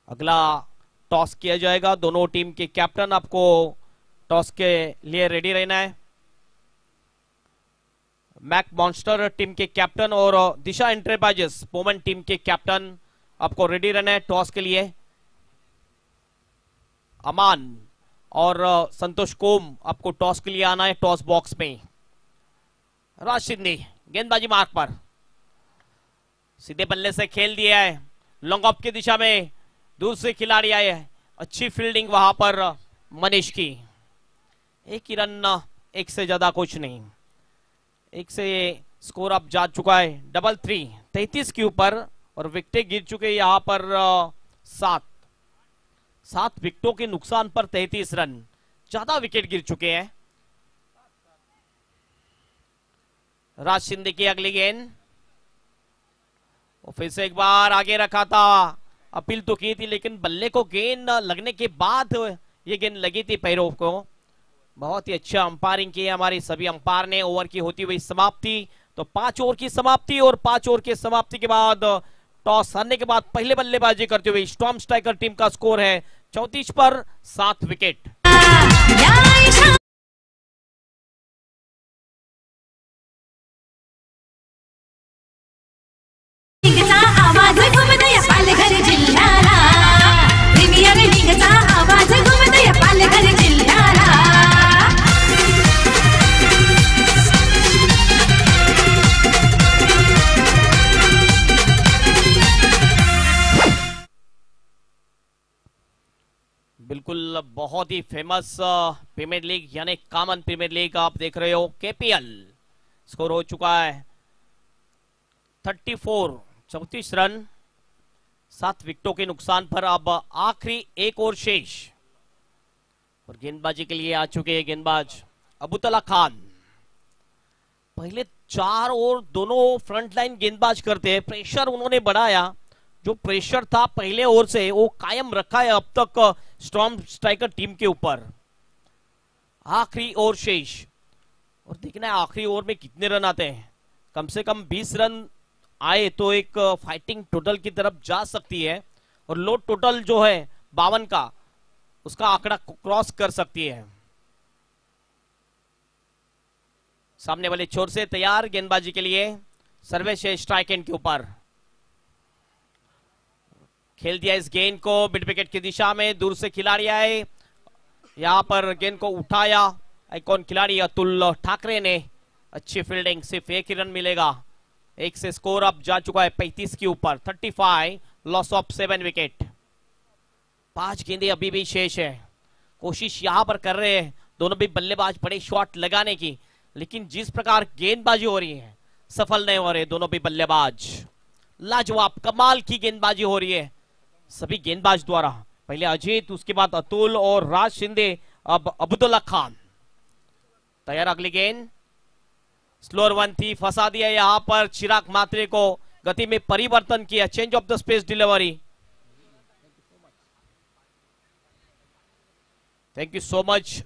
अगला टॉस किया जाएगा। दोनों टीम के कैप्टन, आपको टॉस के लिए रेडी रहना है। मैक मॉन्स्टर टीम के कैप्टन और दिशा एंटरप्राइजेस पोमन टीम के कैप्टन, आपको रेडी रहना है टॉस के लिए। अमान और संतोष कोम, आपको टॉस के लिए आना है टॉस बॉक्स में। राज शिंदे गेंदबाजी मार्ग पर, सीधे बल्ले से खेल दिया है लॉन्ग ऑफ की दिशा में। दूर से खिलाड़ी आए हैं, अच्छी फील्डिंग वहां पर मनीष की। एक ही रन, एक से ज्यादा कुछ नहीं। एक से स्कोर अब जा चुका है 3-3, 33 के ऊपर। और विकेटें गिर चुके यहां पर 7 विकेटों के नुकसान पर 33 रन, ज्यादा विकेट गिर चुके हैं। राज शिंदे की अगली गेंद, फिर से एक बार आगे रखा था, अपील तो की थी लेकिन बल्ले को गेंद लगने के बाद ये गेंद लगी थी पैरों को। बहुत ही अच्छा अंपायरिंग की हमारी सभी अंपायर ने। ओवर की होती हुई समाप्ति, तो 5 ओवर की समाप्ति, और 5 ओवर की समाप्ति के बाद टॉस हारने के बाद पहले बल्लेबाजी करते हुए स्टॉर्म स्ट्राइकर टीम का स्कोर है 34 पर 7 विकेट। आवाज घुमदया पालघर जिल्ह्याला, प्रीमियर लीगचा आवाज घुमदया पालघर जिल्ह्याला। बिल्कुल, बहुत ही फेमस प्रीमियर लीग यानी कॉमन प्रीमियर लीग आप देख रहे हो, केपीएल। स्कोर हो चुका है 34 रन, 7 विकेटों के नुकसान पर। अब आखिरी एक और शेष, और गेंदबाजी के लिए आ चुके हैं गेंदबाज अबुतला खान। पहले 4 ओवर दोनों फ्रंट लाइन गेंदबाज करते हैं। प्रेशर उन्होंने बढ़ाया, जो प्रेशर था पहले ओवर से वो कायम रखा है अब तक स्टॉर्म स्ट्राइकर टीम के ऊपर। आखिरी ओवर शेष, और देखना है आखिरी ओवर में कितने रन आते हैं। कम से कम 20 रन आए तो एक फाइटिंग टोटल की तरफ जा सकती है, और लो टोटल जो है 52 का, उसका आंकड़ा क्रॉस कर सकती है। सामने वाले छोर से तैयार गेंदबाजी के लिए, सर्वेश स्ट्राइक एंड के ऊपर खेल दिया इस गेंद को मिड विकेट की दिशा में। दूर से खिलाड़ी आए, यहां पर गेंद को उठाया आइकॉन खिलाड़ी अतुल ठाकरे ने। अच्छी फील्डिंग, सिर्फ एक ही रन मिलेगा। एक से स्कोर अब जा चुका है 35 के ऊपर, 35, लॉस ऑफ 7 विकेट। 5 गेंदें अभी भी शेष है। कोशिश यहां पर कर रहे हैं दोनों भी बल्लेबाज बड़े शॉट लगाने की, लेकिन जिस प्रकार गेंदबाजी हो रही है सफल नहीं हो रहे दोनों भी बल्लेबाज। लाजवाब कमाल की गेंदबाजी हो रही है सभी गेंदबाज द्वारा। पहले अजीत, उसके बाद अतुल और राज शिंदे, अब अब्दुल्ला खान। तैयार अगली गेंद, स्लोअर वन थी, फंसा दिया यहां पर चिराग मात्रे को। गति में परिवर्तन किया, change of the space delivery. Thank you so much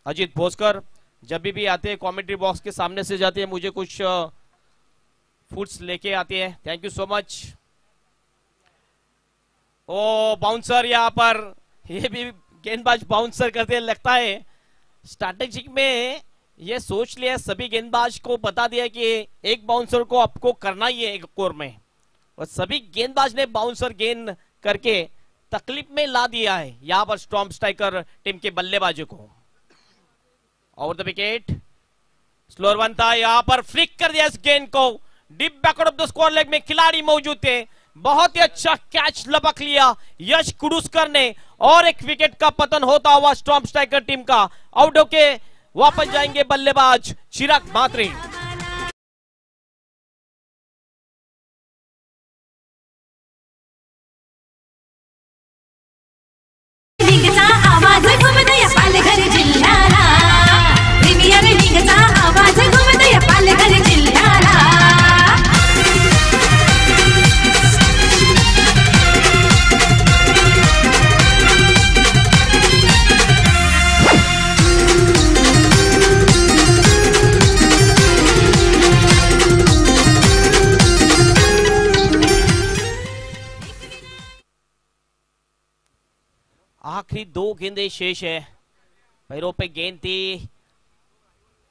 Ajit Bhoskar. जब भी आते हैं कमेंट्री बॉक्स के सामने से जाते हैं, मुझे कुछ फूड्स लेके आते हैं। Thank you so much. Oh bouncer, यहां पर ये भी गेंदबाज बाउंसर करते लगता है। स्ट्रैटेजिक में ये सोच लिया सभी गेंदबाज को, बता दिया कि एक बाउंसर को आपको करना ही है एक ओवर में, और सभी गेंदबाज ने बाउंसर गेंद करके तकलीफ में ला दिया है यहां पर स्टॉर्म स्ट्राइकर टीम के बल्लेबाजों को। Over the wicket, slower one था, यहां पर फ्लिक कर दिया इस गेंद को। Deep backward of the square leg में खिलाड़ी मौजूद थे, बहुत ही अच्छा कैच लपक लिया यश कुडुस्कर ने, और एक विकेट का पतन होता हुआ स्टॉर्म स्ट्राइकर टीम का। आउट होके वापस जाएंगे बल्लेबाज चिराग मात्रे। लीगचा आवाज घुमदया पालघर जिल्ह्याला, प्रीमियर लीगचा आवाज घुमदया पालघर जिल्ह्याला। आखिरी 2 गेंदें शेष है। पैरों पे गेंद थी,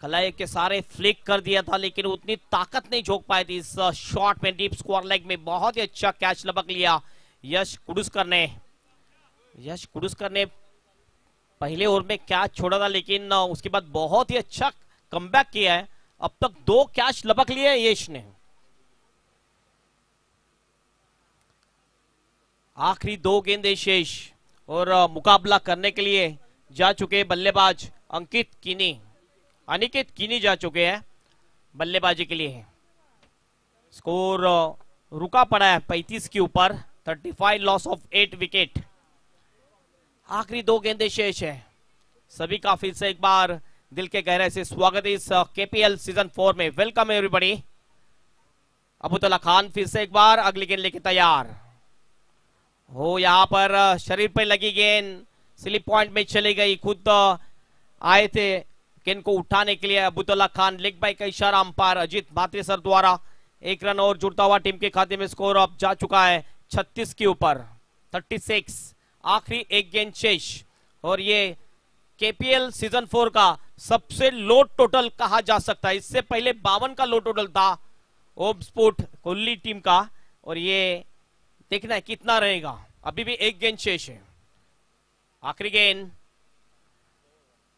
कलाई के सारे फ्लिक कर दिया था, लेकिन उतनी ताकत नहीं झोंक पाई थी इस शॉट में। डीप स्क्वायर लेग में बहुत ही अच्छा कैच लपक लिया यश कुडुस्कर ने। यश कुडुस्कर ने पहले ओवर में कैच छोड़ा था, लेकिन उसके बाद बहुत ही अच्छा कमबैक किया है। अब तक 2 कैच लपक लिए यश ने। आखिरी 2 गेंदें शेष और मुकाबला करने के लिए जा चुके बल्लेबाज अनिकेत कीनी जा चुके हैं बल्लेबाजी के लिए। स्कोर रुका पड़ा है 35 के ऊपर। 35 लॉस ऑफ 8 विकेट। आखिरी 2 गेंदें शेष है। सभी का फिर से एक बार दिल के गहरे से स्वागत है इस केपीएल सीजन 4 में। Welcome everybody. अबूतल्ला खान फिर से एक बार अगली गेंद लेके तैयार हो। यहाँ पर शरीर पर लगी गेंद स्लिप पॉइंट में चली गई। खुद आए थे गेंद को उठाने के लिए अबूतल्ला खान। लेग बाई का इशारा अंपायर अजीत भात्रे सर द्वारा। 1 रन और जुड़ता हुआ टीम के खाते में। स्कोर अब जा चुका है 36 के ऊपर। 36। आखिरी 1 गेंद शेष और ये केपीएल सीजन 4 का सबसे लो टोटल कहा जा सकता है। इससे पहले 52 का लो टोटल था ओब स्पोर्ट कोहली टीम का, और ये देखना है कितना रहेगा। अभी भी 1 गेंद शेष है। आखिरी गेंद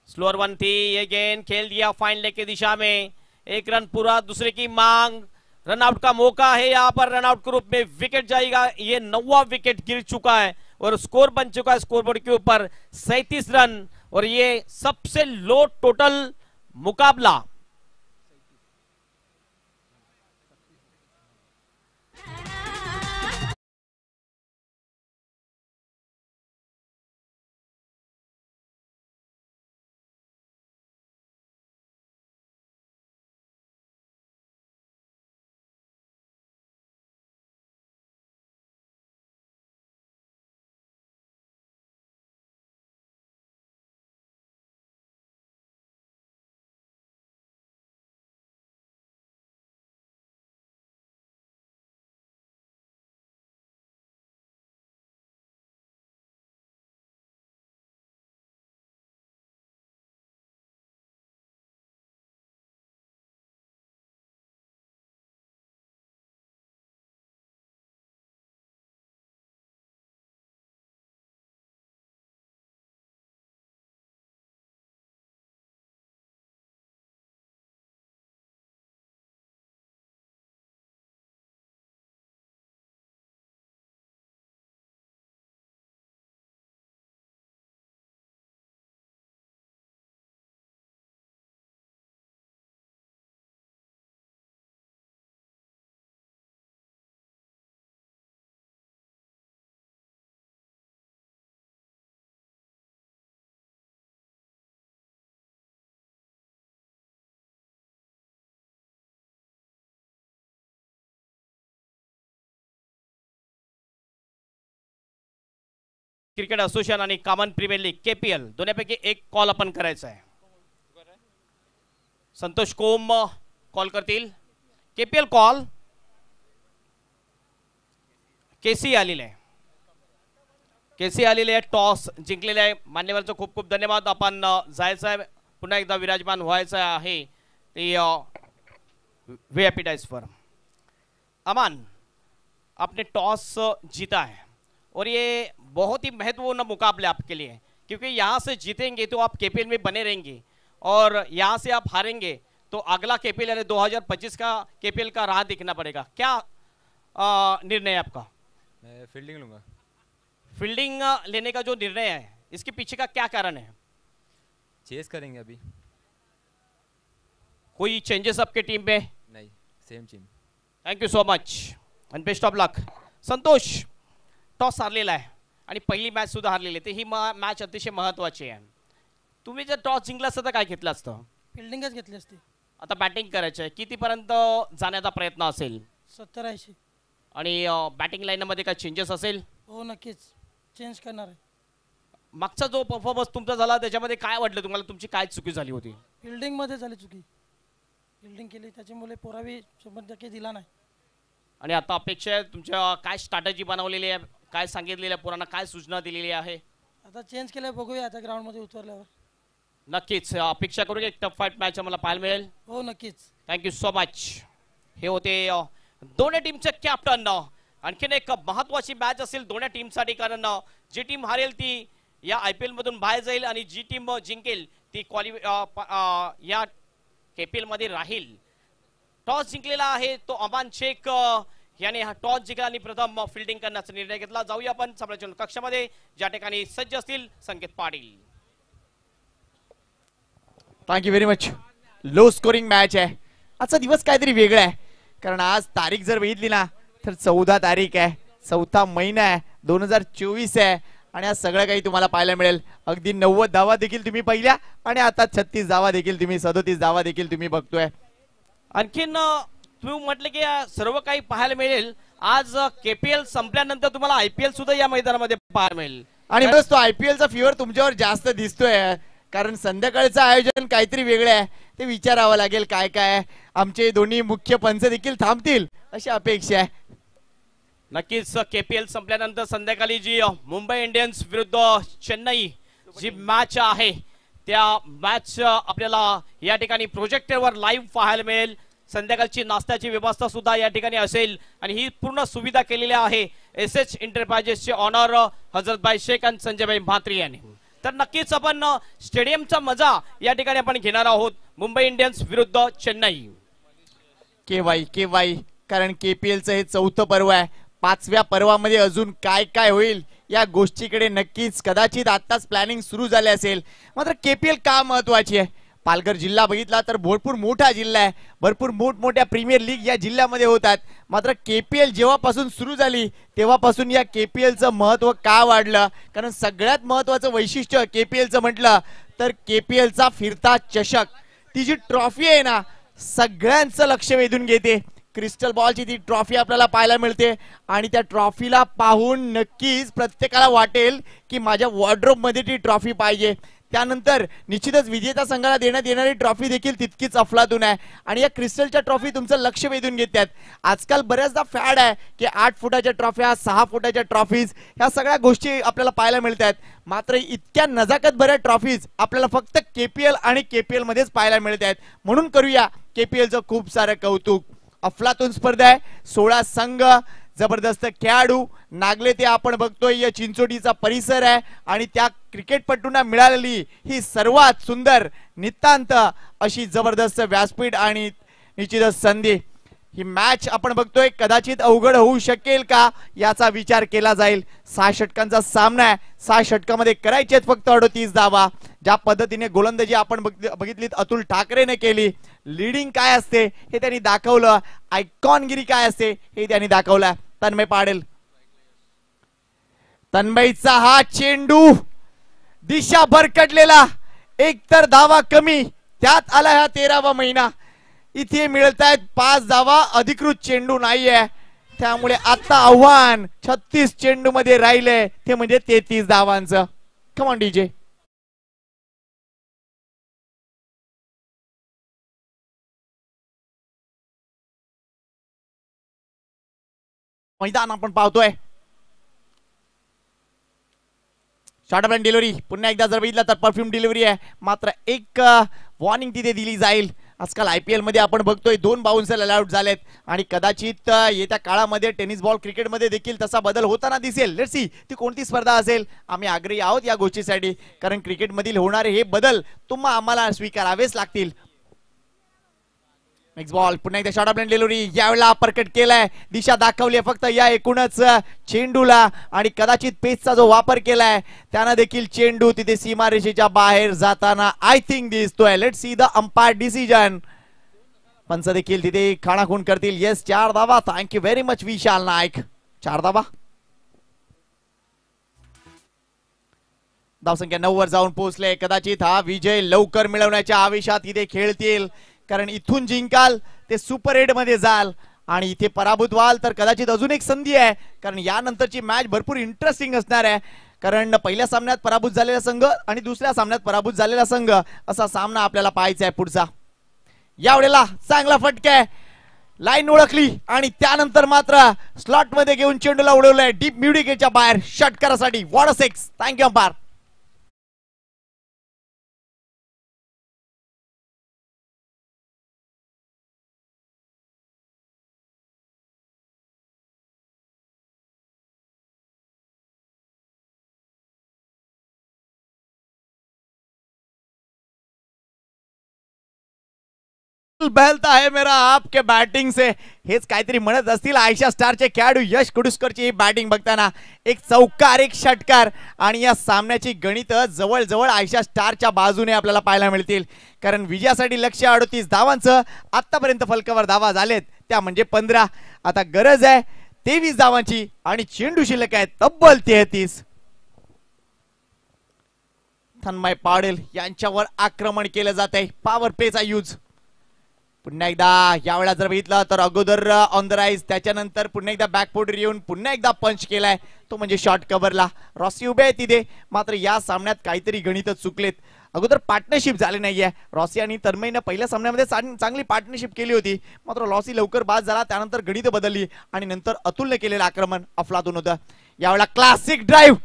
स्लोअर 1 थी। ये गेंद खेल दिया फाइन लेग की दिशा में। 1 रन पूरा, दूसरे की मांग। रनआउट का मौका है यहाँ पर। रनआउट के रूप में विकेट जाएगा। ये 9वां विकेट गिर चुका है और स्कोर बन चुका है स्कोरबोर्ड के ऊपर 37 रन, और ये सबसे लो टोटल मुकाबला। क्रिकेट असोसिएशन आणि कॉमन प्रीमियर लीग केपीएल दोन्हीपैकी एक कॉल आपण करायचा आहे. संतोष कोम कॉल करतील. KPL call. केसी आलेले आहे. केसी आलेले आहे. टॉस जिंकलेले आहे. मान्यवरचं खूप खूप धन्यवाद. आपण जायचं आहे पुन्हा एकदा विराजमान व्हायचं आहे ते वीआईपी डाइस पर. अमान आपने टॉस जीता है और ये बहुत ही महत्वपूर्ण मुकाबला आपके लिए, क्योंकि यहाँ से जीतेंगे तो आप केपीएल में बने रहेंगे और यहाँ से आप हारेंगे तो अगला केपीएल यानी 2025 का केपीएल का राह देखना पड़ेगा. क्या निर्णय है आपका? मैं फील्डिंग लूँगा. फील्डिंग लेने का जो निर्णय है इसके पीछे का क्या कारण है? चेस करेंगे अभी. कोई चेंजेस आपके टीम में? नहीं, same team. Thank you so much and best of luck. Santosh, toss हारलेला आहे आणि पहिली मॅच सुद्धा हारलेली आहे. ही मॅच अतिशय महत्त्वाची आहे. तुम्ही जर टॉस जिंकला असता तर काय घेतलं असतं? फिल्डिंगच घेतली असती. आता बॅटिंग करायचं आहे. कितीपर्यंत जाण्याचा प्रयत्न असेल? 70-80. आणि बॅटिंग लाईनमध्ये काय चेंजेस असेल? हो नक्कीच चेंज करणार आहे. मागचा जो परफॉर्मन्स तुमचा झाला त्याच्यामध्ये काय वाटलं तुम्हाला? तुमची काय चुकी झाली होती? फिल्डिंगमध्ये झाली चुकी. फिल्डिंग केली त्याच्यामुळे पोरावी 100% दिला नाही. आणि आता अपेक्षा आहे तुमच्या काय स्ट्रॅटेजी बनवलेली आहे, काय सांगितलेलं आहे पोरांना, काय सूचना दिलेली आहे? आता चेंज केलं बघूया आता ग्राउंडमध्ये उतरल्यावर. नक्कीच अपेक्षा करू की एक टफ फाईट मॅच आम्हाला पाहायला मिळेल. हो नक्कीच. Thank you so much. हे होते दोन्ही टीमचे कॅप्टन. आणखीन एक महत्वाची मॅच असेल दोन्ही टीमसाठी, कारण जी टीम हारेल ती या IPL मधून बाहेर जाईल आणि जी टीम जिंकेल ती या KPL मध्ये राहील. टॉस जिंकलेला आहे तो अमान शेख याने हा टॉस जिंकला आणि प्रथम फिल्डिंग करण्याचा निर्णय घेतला. जाऊया आपण सामन्याच्या कक्षामध्ये ज्या ठिकाणी सज्ज असतील संकेत Patil. Thank you very much. Low scoring match आहे. आजचा दिवस काहीतरी वेगळा आहे, कारण आज तारीख जर बघितली ना तर 14 तारीख आहे, 4था महिना आहे, 2024 आहे आणि आज सगळं काही तुम्हाला पाहायला मिळेल. अगदी 90 धावा देखील तुम्ही पाहिल्या आणि आता 36 धावा देखील तुम्ही 37 धावा देखील तुम्ही बघतोय. आणखीन तुम्ही म्हटले की सर्व काही पाहायला मिळेल. आज KPL संपल्यानंतर तुम्हाला IPL सुद्धा या मैदानामध्ये पाहायला मिळेल आणि बस तो IPLचा फिवर तुमच्यावर जास्त दिसतोय, कारण संध्याकाळचं आयोजन काहीतरी वेगळं आहे. ते विचारावं लागेल काय काय. आमचे दोन्ही मुख्य पंच देखील थांबतील अशी अपेक्षा आहे. नक्कीच KPL संपल्यानंतर संध्याकाळी जी मुंबई इंडियन्स विरुद्ध चेन्नई जी मॅच आहे त्या मॅच आपल्याला या ठिकाणी प्रोजेक्टरवर लाईव्ह पाहायला मिळेल. संध्याकाळची नाश्त्याची व्यवस्था सुद्धा या ठिकाणी असेल आणि ही पूर्ण सुविधा केलेली आहे SS एंटरप्राइजेसचे ऑनर हजरतभाई शेख आणि संजयभाई म्हात्रे यांनी. तर नक्कीच आपण स्टेडियमचा मजा या ठिकाणी आपण घेणार आहोत. मुंबई इंडियन्स विरुद्ध चेन्नई. केवाय कारण KPLचं हे 4थं पर्व आहे. 5व्या पर्वामध्ये अजून काय काय होईल या गोष्टीकडे नक्कीच कदाचित आताच प्लॅनिंग सुरू झाले असेल. मात्र KPL का महत्वाची आहे? पालघर जिल्हा बघितला तर भरपूर मोठा जिल्हा आहे, भरपूर मोठमोठ्या प्रीमियर लीग या जिल्ह्यामध्ये होतात. मात्र KPL जेव्हापासून सुरू झाली तेव्हापासून या KPLचं महत्व का वाढलं? कारण सगळ्यात महत्वाचं वैशिष्ट्य KPLचं म्हटलं तर KPLचा फिरता चषक. ती जी ट्रॉफी आहे ना सगळ्यांचं लक्ष वेधून घेते. क्रिस्टल बॉलची ती ट्रॉफी आपल्याला पाहायला मिळते आणि त्या ट्रॉफीला पाहून नक्कीच प्रत्येकाला वाटेल की माझ्या वॉर्डरोब मध्ये ती ट्रॉफी पाहिजे. त्यानंतर निश्चितच विजेता संघाला देण्यात येणारी ट्रॉफी देखील तितकीच अफलातून आहे आणि या क्रिस्टलच्या ट्रॉफी तुमचं लक्ष वेधून घेतात. आजकाल बऱ्याचदा फॅड आहे की 8 फुटाच्या ट्रॉफ्या, 6 फुटाच्या ट्रॉफीज, ह्या सगळ्या गोष्टी आपल्याला पाहायला मिळतात. मात्र इतक्या नजाकत भऱ्या ट्रॉफीज आपल्याला फक्त KPL आणि KPL मध्येच पाहायला मिळतात. म्हणून करूया KPLचं खूप सारं कौतुक. अफलातून स्पर्धा आहे, 16 संघ, जबरदस्त खेळाडू, नागले ते आपण बघतोय या चिंचोटीचा परिसर आहे आणि त्या क्रिकेटपटूंना मिळालेली ही सर्वात सुंदर नितांत अशी जबरदस्त व्यासपीठ आणि निश्चितच संधी. ही मॅच आपण बघतोय कदाचित अवघड होऊ शकेल का याचा विचार केला जाईल. 6 षटकांचा सामना आहे. 6 षटकामध्ये करायचेत फक्त 38 धावा. ज्या पद्धतीने गोलंदाजी आपण बघितलीत अतुल ठाकरेने केली, लीडिंग काय असते हे त्यांनी दाखवलं, आयकॉनगिरी काय असते हे त्यांनी दाखवलं. तन्मय पाटील, तन्मयचा हा चेंडू दिशा भरकटलेला, एकतर धावा कमी, त्यात आला हा 13वा महिना. इथे मिळतायत 5 धावा, अधिकृत चेंडू नाहीये. त्यामुळे आता आव्हान 36 चेंडू मध्ये राहिले ते म्हणजे 33 धावांचं. Come on DJ. मैदान आपण पाहतोय. शॉर्ट अँड डिलिव्हरी पुन्हा एकदा जर बघितलं तर परफ्यूम डिलिव्हरी आहे. मात्र एक वॉर्निंग तिथे दिली जाईल. आजकाल IPL मध्ये आपण बघतोय 2 बाउन्सर अलाउड झालेत आणि कदाचित येत्या काळामध्ये टेनिस बॉल क्रिकेटमध्ये देखील तसा बदल होताना दिसेल. लेट्स सी ती कोणती स्पर्धा असेल. आम्ही आग्रही आहोत या गोष्टीसाठी, कारण क्रिकेटमधील होणारे हे बदल आम्हाला स्वीकारावेच लागतील. नेक्स्ट बॉल पुन्हा एकदा शॉर्ट अँड डिलिव्हरी, यावेळेला परकट केलाय, दिशा दाखवली फक्त या एकूणच चेंडूला आणि कदाचित पेसचा जो वापर केलाय त्यानं देखील चेंडू तिथे सीमारेषेच्या बाहेर जाताना आय थिंक दिसतोय. Let's see the umpire decision. पंच देखील तिथे खाणाखून करतील. येस, 4 धावा. Thank you very much Vishal Naik. 4 धावा. धावसंख्या 9 वर जाऊन पोहोचले. कदाचित हा विजय लवकर मिळवण्याच्या आवेशात इथे खेळतील, कारण इथून जिंकाल ते सुपर 8 मध्ये जाल आणि इथे पराभूत व्हाल तर कदाचित अजून एक संधी आहे, कारण यानंतरची मॅच भरपूर इंटरेस्टिंग असणार आहे. कारण पहिल्या सामन्यात पराभूत झालेला संघ आणि दुसऱ्या सामन्यात पराभूत झालेला संघ असा सामना आपल्याला पाहायचा आहे पुढचा. यावेळेला चांगला फटका आहे, लाईन ओळखली आणि त्यानंतर मात्र स्लॉट मध्ये घेऊन चेंडूला उडवलंय डीप म्युडिकेच्या बाहेर षटकारासाठी. What a six. Thank you umpire. बहलता है मेरा आपके बॅटिंग से, हेच काहीतरी म्हणत असतील आयशा स्टारचे खेळाडू यश कुडुसकरची ही बॅटिंग बघताना. एक चौकार एक षटकार आणि या सामन्याची गणित जवळजवळ आयशा स्टारच्या बाजूने आपल्याला पाहायला मिळतील. कारण विजयासाठी लक्ष्य 38 धावांचं, आतापर्यंत फलकावर धावा झालेत त्या म्हणजे 15. आता गरज आहे 23 धावांची आणि चेंडू शिल्लक आहे तब्बल 33. तन्मय पाटील यांच्यावर आक्रमण केलं जात आहे, पॉवर प्लेचा यूज. पुन्हा एकदा यावेळेला जर बघितलं तर अगोदर ऑन द राईज, त्याच्यानंतर पुन्हा एकदा बॅकफुट येऊन पुन्हा एकदा पंच केलाय तो म्हणजे शॉर्ट कव्हरला. रॉसी उभे आहे तिथे, मात्र या सामन्यात काहीतरी गणित चुकलेत. अगोदर पार्टनरशिप झाली नाहीये. रॉसी आणि तन्मयने पहिल्या सामन्यामध्ये चांगली पार्टनरशिप केली होती, मात्र रॉसी लवकर बाद झाला, त्यानंतर गणित बदलली आणि नंतर अतुलने केलेलं आक्रमण अफलातून होतं. यावेळेला क्लासिक ड्राईव्ह,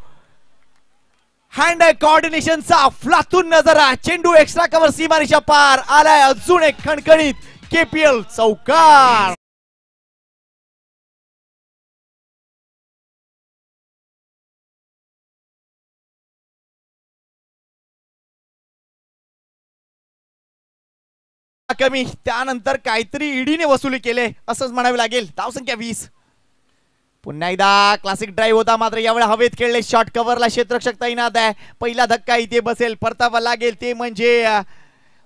हँड कोऑर्डिनेशनचा अफलातून नजरा, चेंडू एक्स्ट्रा कव्हर सीमारेषा पार आलाय. अजून एक खणखणीत केपीएल चौकार. कमी, त्यानंतर काहीतरी ईडीने वसुली केले असंच म्हणावे लागेल. धावसंख्या 20. पुन्हा एकदा क्लासिक ड्राईव्ह होता, मात्र यावेळी हवेत खेळले. शॉर्ट कव्हरला क्षेत्ररक्षक तैनात आहे. पहिला धक्का इथे बसेल, परतावा लागेल ते म्हणजे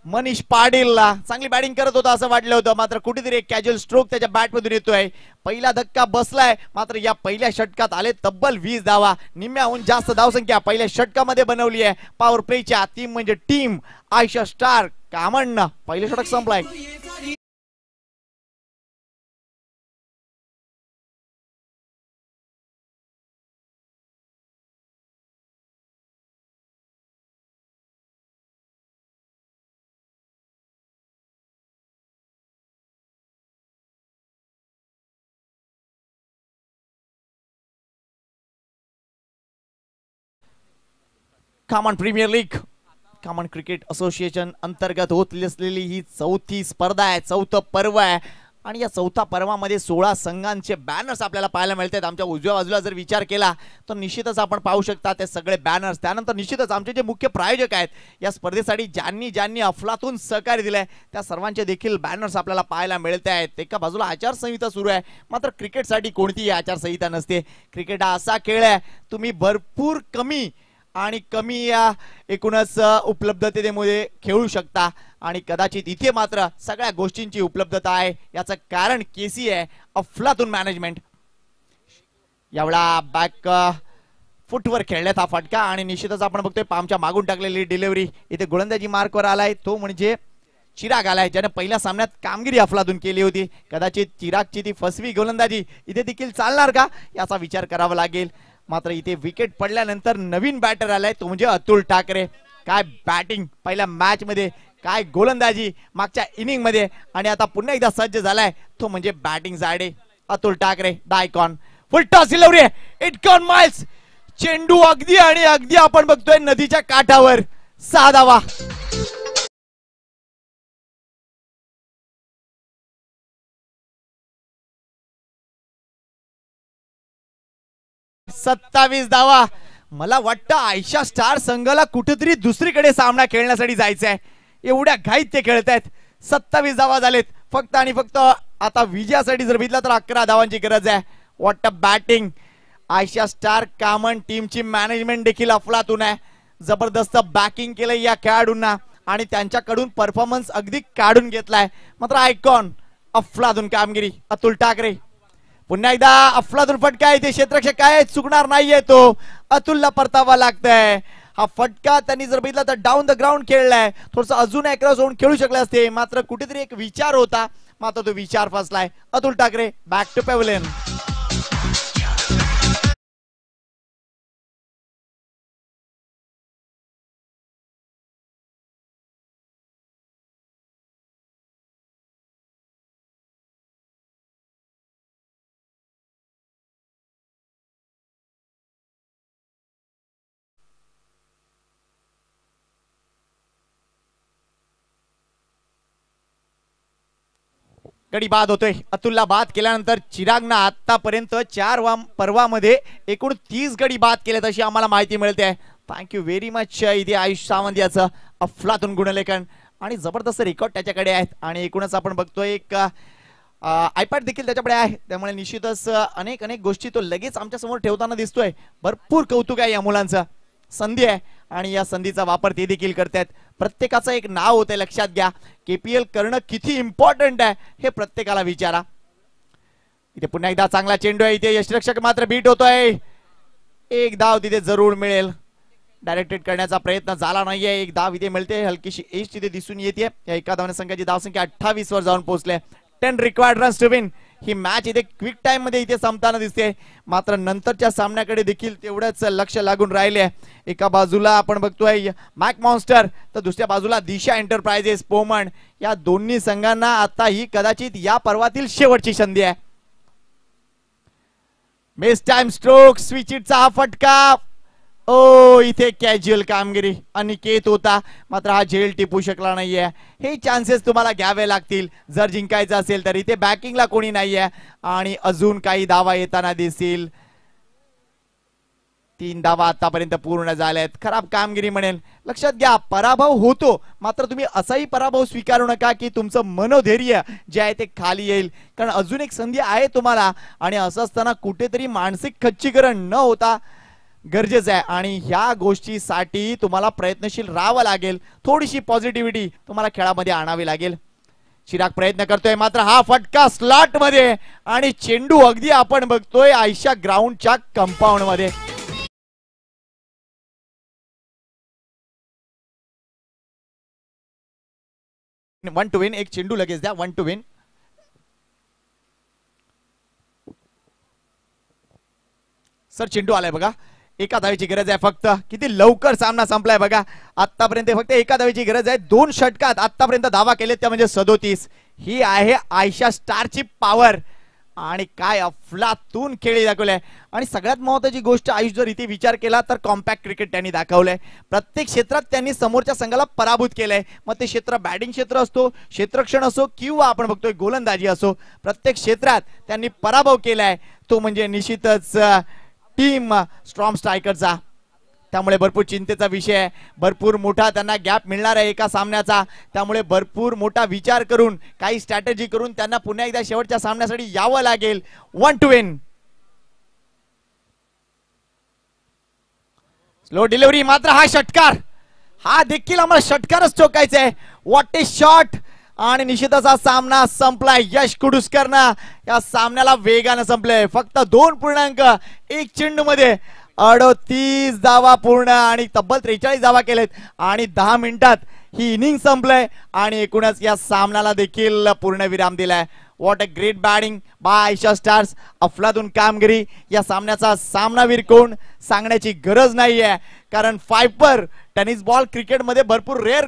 मनीष पाटीलला. चांगली बॅटिंग करत होता असं वाटलं होतं, मात्र कुठेतरी एक कॅज्युअल स्ट्रोक त्याच्या बॅटमधून येतोय. पहिला धक्का बसलाय, मात्र या पहिल्या षटकात आले तब्बल 20 धावा. निम्म्याहून जास्त धावसंख्या पहिल्या षटकामध्ये बनवली आहे पॉवर प्लेच्या टीम म्हणजे टीम आयशा स्टार कामणनं. पहिलं षटक संपलाय. Common premier league, common cricket association अंतर्गत होत असलेली ही चौथी स्पर्धा आहे, चौथं पर्व आहे. आणि या चौथा पर्वामध्ये 16 संघांचे बॅनर्स आपल्याला पाहायला मिळतात. आमच्या उजव्या बाजूला जर विचार केला तर निश्चितच आपण पाहू शकता ते सगळे बॅनर्स. त्यानंतर निश्चितच आमचे जे मुख्य प्रायोजक आहेत या स्पर्धेसाठी ज्यांनी अफलातून सहकार्य दिलंय त्या सर्वांचे देखील बॅनर्स आपल्याला पाहायला मिळत आहेत. एका बाजूला आचारसंहिता सुरू आहे, मात्र क्रिकेटसाठी कोणतीही आचारसंहिता नसते. क्रिकेट हा असा खेळ आहे तुम्ही भरपूर कमी या एकूणच उपलब्धतेमध्ये खेळू शकता आणि कदाचित इथे मात्र सगळ्या गोष्टींची उपलब्धता आहे. याचं कारण केसी आहे अफलातून मॅनेजमेंट. यावेळा बॅक फुटवर खेळण्यात हा फटका आणि निश्चितच आपण बघतोय पामच्या मागून टाकलेली डिलिव्हरी. इथे गोलंदाजी मार्कवर आलाय तो म्हणजे चिराग आलाय, ज्याने पहिल्या सामन्यात कामगिरी अफलातून केली होती. कदाचित चिरागची ती फसवी गोलंदाजी इथे देखील चालणार का याचा विचार करावा लागेल. मात्र इथे विकेट पडल्यानंतर नवीन बॅटर आलाय तो म्हणजे अतुल ठाकरे. काय बॅटिंग पहिल्या मॅच मध्ये, काय गोलंदाजी मागच्या इनिंग मध्ये आणि आता पुन्हा एकदा सज्ज झालाय तो म्हणजे बॅटिंग जाडे अतुल ठाकरे. डायकॉन full toss delivery, it gone miles. चेंडू अगदी आणि अगदी आपण बघतोय नदीच्या काठावर. 6 धावा. सत्तावीस धावा. मला वाटतं आयशा स्टार संघाला कुठेतरी दुसरीकडे सामना खेळण्यासाठी जायचं आहे, एवढ्या घाईत ते खेळत आहेत. 27 धावा झालेत फक्त आणि फक्त. आता विजयासाठी जर बघितलं तर 11 धावांची गरज आहे. What a batting. Ayesha star common टीमची मॅनेजमेंट देखील अफलातून आहे. जबरदस्त बॅकिंग केलंय या खेळाडूंना आणि त्यांच्याकडून परफॉर्मन्स अगदी काढून घेतलाय. मात्र आयकॉन अफलातून कामगिरी अतुल ठाकरे. पुन्हा एकदा अफलातून फटका आहे, ते क्षेत्ररक्षक काय चुकणार नाहीये तो. अतुलला परतावा लागतंय. हा फटका त्यांनी जर बघितला तर डाऊन द ग्राउंड खेळलाय. थोडस अजून अक्रॉस होऊन खेळू शकले असते, मात्र कुठेतरी एक विचार होता, मात्र तो विचार फसलाय. Atul Thakre back to pavilion. गडी बाद होतोय. अतुलला बाद केल्यानंतर चिरागनं आतापर्यंत 4 पर्वामध्ये एकूण 30 गडी बाद केलेत अशी आम्हाला माहिती मिळते. Thank you very much. इथे आयुष सावंत याचं अफलातून गुणलेखन आणि जबरदस्त रेकॉर्ड त्याच्याकडे आहेत आणि एकूणच आपण बघतोय एक आयपॅड देखील त्याच्याकडे आहे. त्यामुळे निश्चितच अनेक गोष्टी तो लगेच आमच्या समोर ठेवताना दिसतोय. भरपूर कौतुक आहे या मुलांचं. संधी आहे आणि या संधीचा वापर ते देखील करतायत. प्रत्येकाचं एक नाव होतंय, लक्षात घ्या. केपीएल करणं किती इम्पॉर्टंट आहे हे प्रत्येकाला विचारा. इथे पुन्हा एकदा चांगला चेंडू आहे. इथे यष्टिरक्षक मात्र बीट होतोय. एक धाव तिथे जरूर मिळेल. डायरेक्टेड करण्याचा प्रयत्न झाला नाहीये. एक धाव इथे मिळते. हलकीशी एज तिथे दिसून येते. या एका धावने संघाची धावसंख्या 28 वर जाऊन पोहोचले. 10 रिक्वायर्ड रन्स टू विन. ही मॅच इथे क्विक टाइम मध्ये इथे संपताना दिसते. मात्र नंतरच्या सामन्याकडे देखील तेवढंच लक्ष लागून राहिले. एका बाजूला आपण बघतोय मॅक मॉन्स्टर तर दुसऱ्या बाजूला दिशा एंटरप्राइजेस पोमंड. या दोन्ही संघांना आता ही कदाचित या पर्वातील शेवटची संधी आहे. मिस टाइम स्ट्रोक स्विचिटचा हा फटका. ओ इथे कॅज्युअल कामगिरी अनिकेत होता, मात्र हा झेल टिपू शकला नाहीये. हे चान्सेस तुम्हाला घ्यावे लागतील जर जिंकायचं असेल तर. इथे बॅकिंगला कोणी नाहीये आणि अजून काही धावा येताना दिसतील. 3 धावा आतापर्यंत पूर्ण झाल्यात. खराब कामगिरी म्हणेल. लक्षात घ्या, पराभव होतो, मात्र तुम्ही असाही पराभव स्वीकारू नका की तुमचं मनोधैर्य जे आहे ते खाली येईल. कारण अजून एक संधी आहे तुम्हाला आणि असं असताना कुठेतरी मानसिक खच्चीकरण न होता गरजेचं आहे. आणि ह्या गोष्टीसाठी तुम्हाला प्रयत्नशील राहावं लागेल. थोडीशी पॉझिटिव्हिटी तुम्हाला खेळामध्ये आणावी लागेल. चिराग प्रयत्न करतोय, मात्र हा फटका स्लॉट मध्ये आणि चेंडू अगदी आपण बघतोय आयशा ग्राउंडच्या कंपाऊंड मध्ये. One two win. एक चेंडू लगेच द्या. 1 टू विन. सर चेंडू आलाय बघा. एका धावेची गरज आहे फक्त. किती लवकर सामना संपलाय बघा. आतापर्यंत फक्त एका धावेची गरज आहे. 2 षटकात आतापर्यंत धावा केलेत त्या म्हणजे 37. ही आहे आयशा स्टारची पॉवर. आणि काय अफलातून खेळी दाखवलाय. आणि सगळ्यात महत्त्वाची गोष्ट आयुष जर इथे विचार केला तर कॉम्पॅक्ट क्रिकेट त्यांनी दाखवलंय. प्रत्येक क्षेत्रात त्यांनी समोरच्या संघाला पराभूत केलंय. मग ते क्षेत्र बॅटिंग क्षेत्र असतो, क्षेत्ररक्षण असो किंवा आपण बघतोय गोलंदाजी असो, प्रत्येक क्षेत्रात त्यांनी पराभव केलाय. तो म्हणजे निश्चितच टीम स्ट्रॉंग स्ट्रायकरचा. त्यामुळे भरपूर चिंतेचा विषय आहे. भरपूर मोठा त्यांना गॅप मिळणार आहे एका सामन्याचा. त्यामुळे भरपूर मोठा विचार करून काही स्ट्रॅटेजी करून त्यांना पुन्हा एकदा शेवटच्या सामन्यासाठी यावं लागेल. 1 टू विन. स्लो डिलिव्हरी, मात्र हा षटकार, हा देखील आम्हाला षटकारच चोकायचा आहे. What A shot. आणि निश्चितच हा सामना संपलाय. यश कुडुसकरनं या सामन्याला वेगानं संपलंय. फक्त 2.1 चेंडू मध्ये 38 धावा पूर्ण आणि तब्बल 43 धावा केलेत आणि 10 मिनिटात ही इनिंग संपलंय आणि एकूणच या सामन्याला देखील पूर्ण विराम दिलाय. What a great batting by Ayesha stars. अफलातून कामगिरी. या सामन्याचा सामनावीर कोण सांगण्याची गरज नाहीये, कारण फायपर टेनिस बॉल क्रिकेटमध्ये भरपूर रेअर